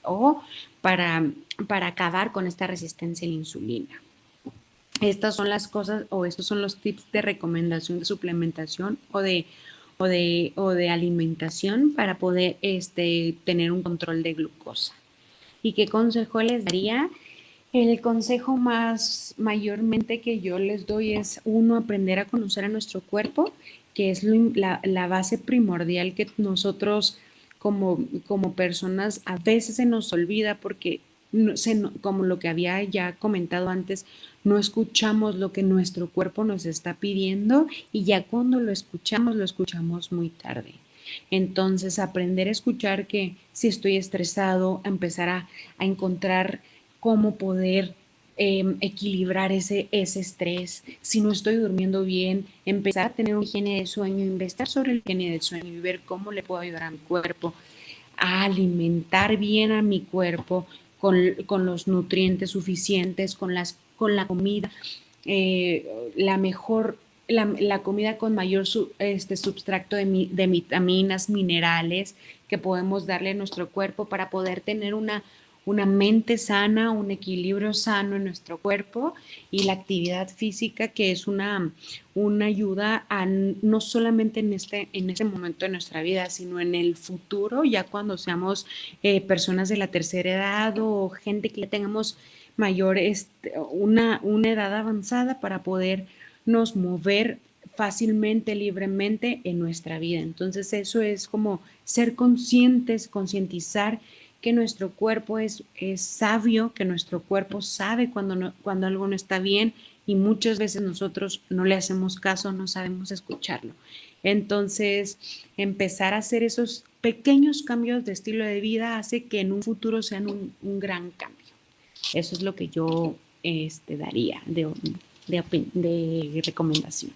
o para acabar con esta resistencia a la insulina. Estas son las cosas o estos son los tips de recomendación de suplementación o de alimentación para poder tener un control de glucosa. ¿Y qué consejo les daría? El consejo más mayormente que yo les doy es uno, aprender a conocer a nuestro cuerpo, que es la base primordial que nosotros como personas a veces se nos olvida porque como lo que había ya comentado antes, no escuchamos lo que nuestro cuerpo nos está pidiendo y ya cuando lo escuchamos muy tarde. Entonces, aprender a escuchar que si estoy estresado, empezar a encontrar cómo poder equilibrar ese estrés. Si no estoy durmiendo bien, empezar a tener una higiene de sueño, investigar sobre la higiene del sueño y ver cómo le puedo ayudar a mi cuerpo, a alimentar bien a mi cuerpo con los nutrientes suficientes, con la comida, la mejor, la comida con mayor substrato de vitaminas, minerales que podemos darle a nuestro cuerpo para poder tener una mente sana, un equilibrio sano en nuestro cuerpo y la actividad física que es una ayuda a no solamente en este momento de nuestra vida, sino en el futuro, ya cuando seamos personas de la tercera edad o gente que ya tengamos mayor, una edad avanzada para podernos mover fácilmente, libremente en nuestra vida. Entonces eso es como ser conscientes, concientizar que nuestro cuerpo es sabio, que nuestro cuerpo sabe cuando algo no está bien y muchas veces nosotros no le hacemos caso, no sabemos escucharlo. Entonces, empezar a hacer esos pequeños cambios de estilo de vida hace que en un futuro sean un gran cambio. Eso es lo que yo daría de recomendación.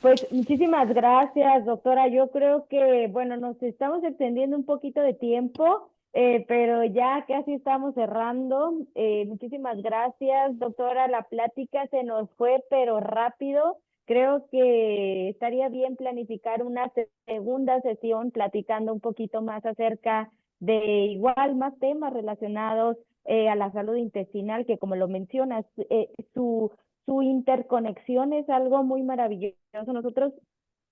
Pues muchísimas gracias, doctora. Yo creo que, bueno, nos estamos extendiendo un poquito de tiempo, pero ya casi estamos cerrando. Muchísimas gracias, doctora. La plática se nos fue, pero rápido. Creo que estaría bien planificar una segunda sesión platicando un poquito más acerca de igual más temas relacionados a la salud intestinal, que como lo mencionas, su interconexión es algo muy maravilloso. Nosotros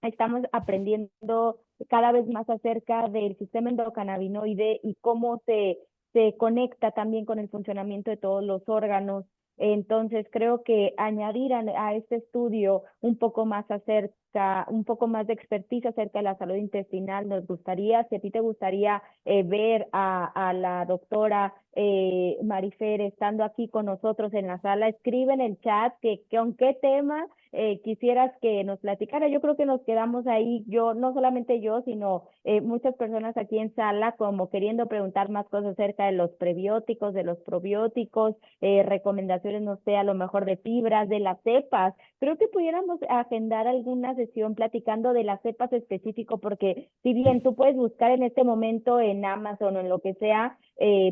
estamos aprendiendo cada vez más acerca del sistema endocannabinoide y cómo se conecta también con el funcionamiento de todos los órganos. Entonces, creo que añadir a este estudio un poco más un poco más de expertise acerca de la salud intestinal, nos gustaría, si a ti te gustaría ver a la doctora Marifer estando aquí con nosotros en la sala, escribe en el chat que con qué tema quisieras que nos platicara. Yo creo que nos quedamos ahí, yo, no solamente yo, sino muchas personas aquí en sala como queriendo preguntar más cosas acerca de los prebióticos, de los probióticos, recomendaciones, no sé, a lo mejor de fibras, de las cepas. Creo que pudiéramos agendar alguna sesión platicando de las cepas específico, porque si bien tú puedes buscar en este momento en Amazon o en lo que sea,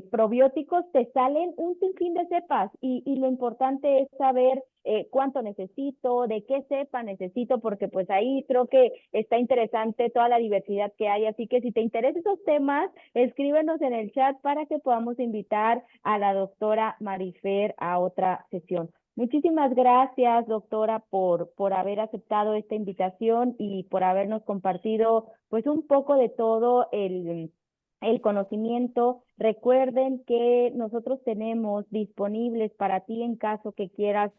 probióticos, te salen un sinfín de cepas y lo importante es saber cuánto necesito, de qué cepa necesito, porque pues ahí creo que está interesante toda la diversidad que hay. Así que si te interesan esos temas, escríbenos en el chat para que podamos invitar a la doctora Marifer a otra sesión. Muchísimas gracias, doctora, por haber aceptado esta invitación y por habernos compartido pues un poco de todo el conocimiento. Recuerden que nosotros tenemos disponibles para ti en caso que quieras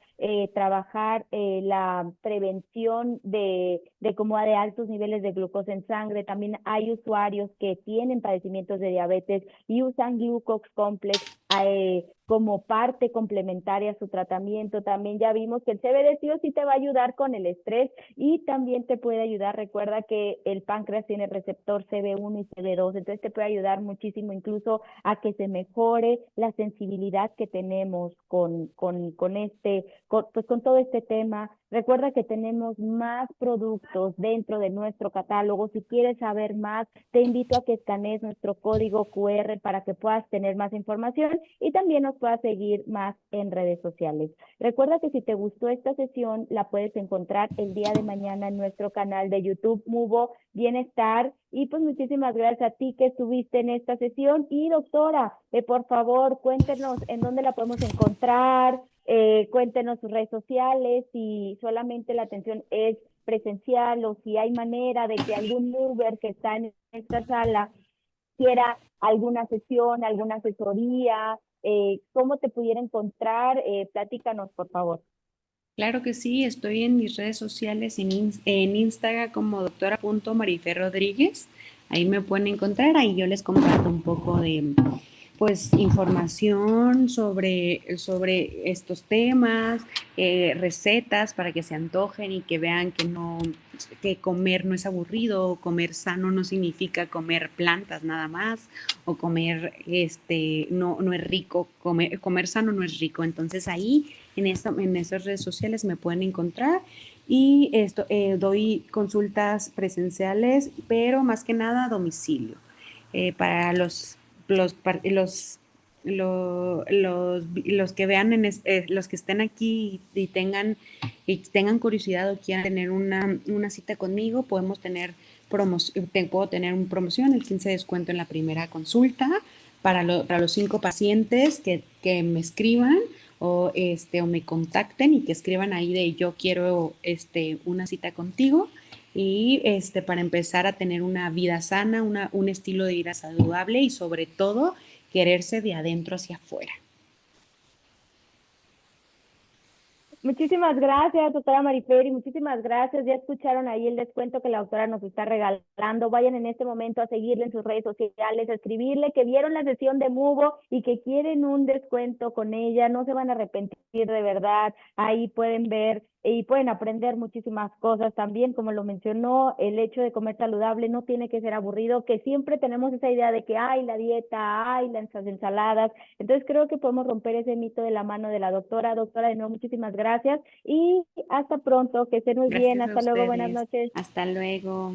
trabajar la prevención de como de altos niveles de glucosa en sangre. También hay usuarios que tienen padecimientos de diabetes y usan Glucox Complex como parte complementaria a su tratamiento. También ya vimos que el CBD sí o sí te va a ayudar con el estrés y también te puede ayudar. Recuerda que el páncreas tiene receptor CB1 y CB2, entonces te puede ayudar muchísimo incluso a que se mejore la sensibilidad que tenemos pues con todo este tema. Recuerda que tenemos más productos dentro de nuestro catálogo. Si quieres saber más, te invito a que escanees nuestro código QR para que puedas tener más información y también nos puedas seguir más en redes sociales. Recuerda que si te gustó esta sesión, la puedes encontrar el día de mañana en nuestro canal de YouTube Mubo Bienestar. Y pues muchísimas gracias a ti que estuviste en esta sesión. Y doctora, por favor, cuéntenos en dónde la podemos encontrar, cuéntenos sus redes sociales, si solamente la atención es presencial o si hay manera de que algún mover que está en esta sala quiera alguna sesión, alguna asesoría, cómo te pudiera encontrar, platícanos, por favor. Claro que sí, estoy en mis redes sociales en Instagram como doctora.mariferrodríguez. Ahí me pueden encontrar, ahí yo les comparto un poco de pues información sobre estos temas, recetas para que se antojen y que vean que no, que comer no es aburrido, comer sano no significa comer plantas nada más, o comer no es rico, comer sano no es rico. Entonces ahí en esas redes sociales me pueden encontrar y doy consultas presenciales, pero más que nada a domicilio, para los, los que vean, los que estén aquí y tengan curiosidad o quieran tener una cita conmigo, puedo tener una promoción, el 15 de descuento en la primera consulta para los 5 pacientes que me escriban o me contacten y que escriban ahí de yo quiero una cita contigo y para empezar a tener una vida sana, un estilo de vida saludable y sobre todo quererse de adentro hacia afuera. Muchísimas gracias, doctora Marifer, y muchísimas gracias. Ya escucharon ahí el descuento que la doctora nos está regalando. Vayan en este momento a seguirle en sus redes sociales, a escribirle que vieron la sesión de Mubo y que quieren un descuento con ella. No se van a arrepentir de verdad. Ahí pueden ver y pueden aprender muchísimas cosas también, como lo mencionó, el hecho de comer saludable no tiene que ser aburrido, que siempre tenemos esa idea de que hay la dieta, hay las ensaladas. Entonces creo que podemos romper ese mito de la mano de la doctora. Doctora, de nuevo, muchísimas gracias y hasta pronto, que estén muy bien, Gracias a hasta luego, buenas ustedes. noches. Hasta luego.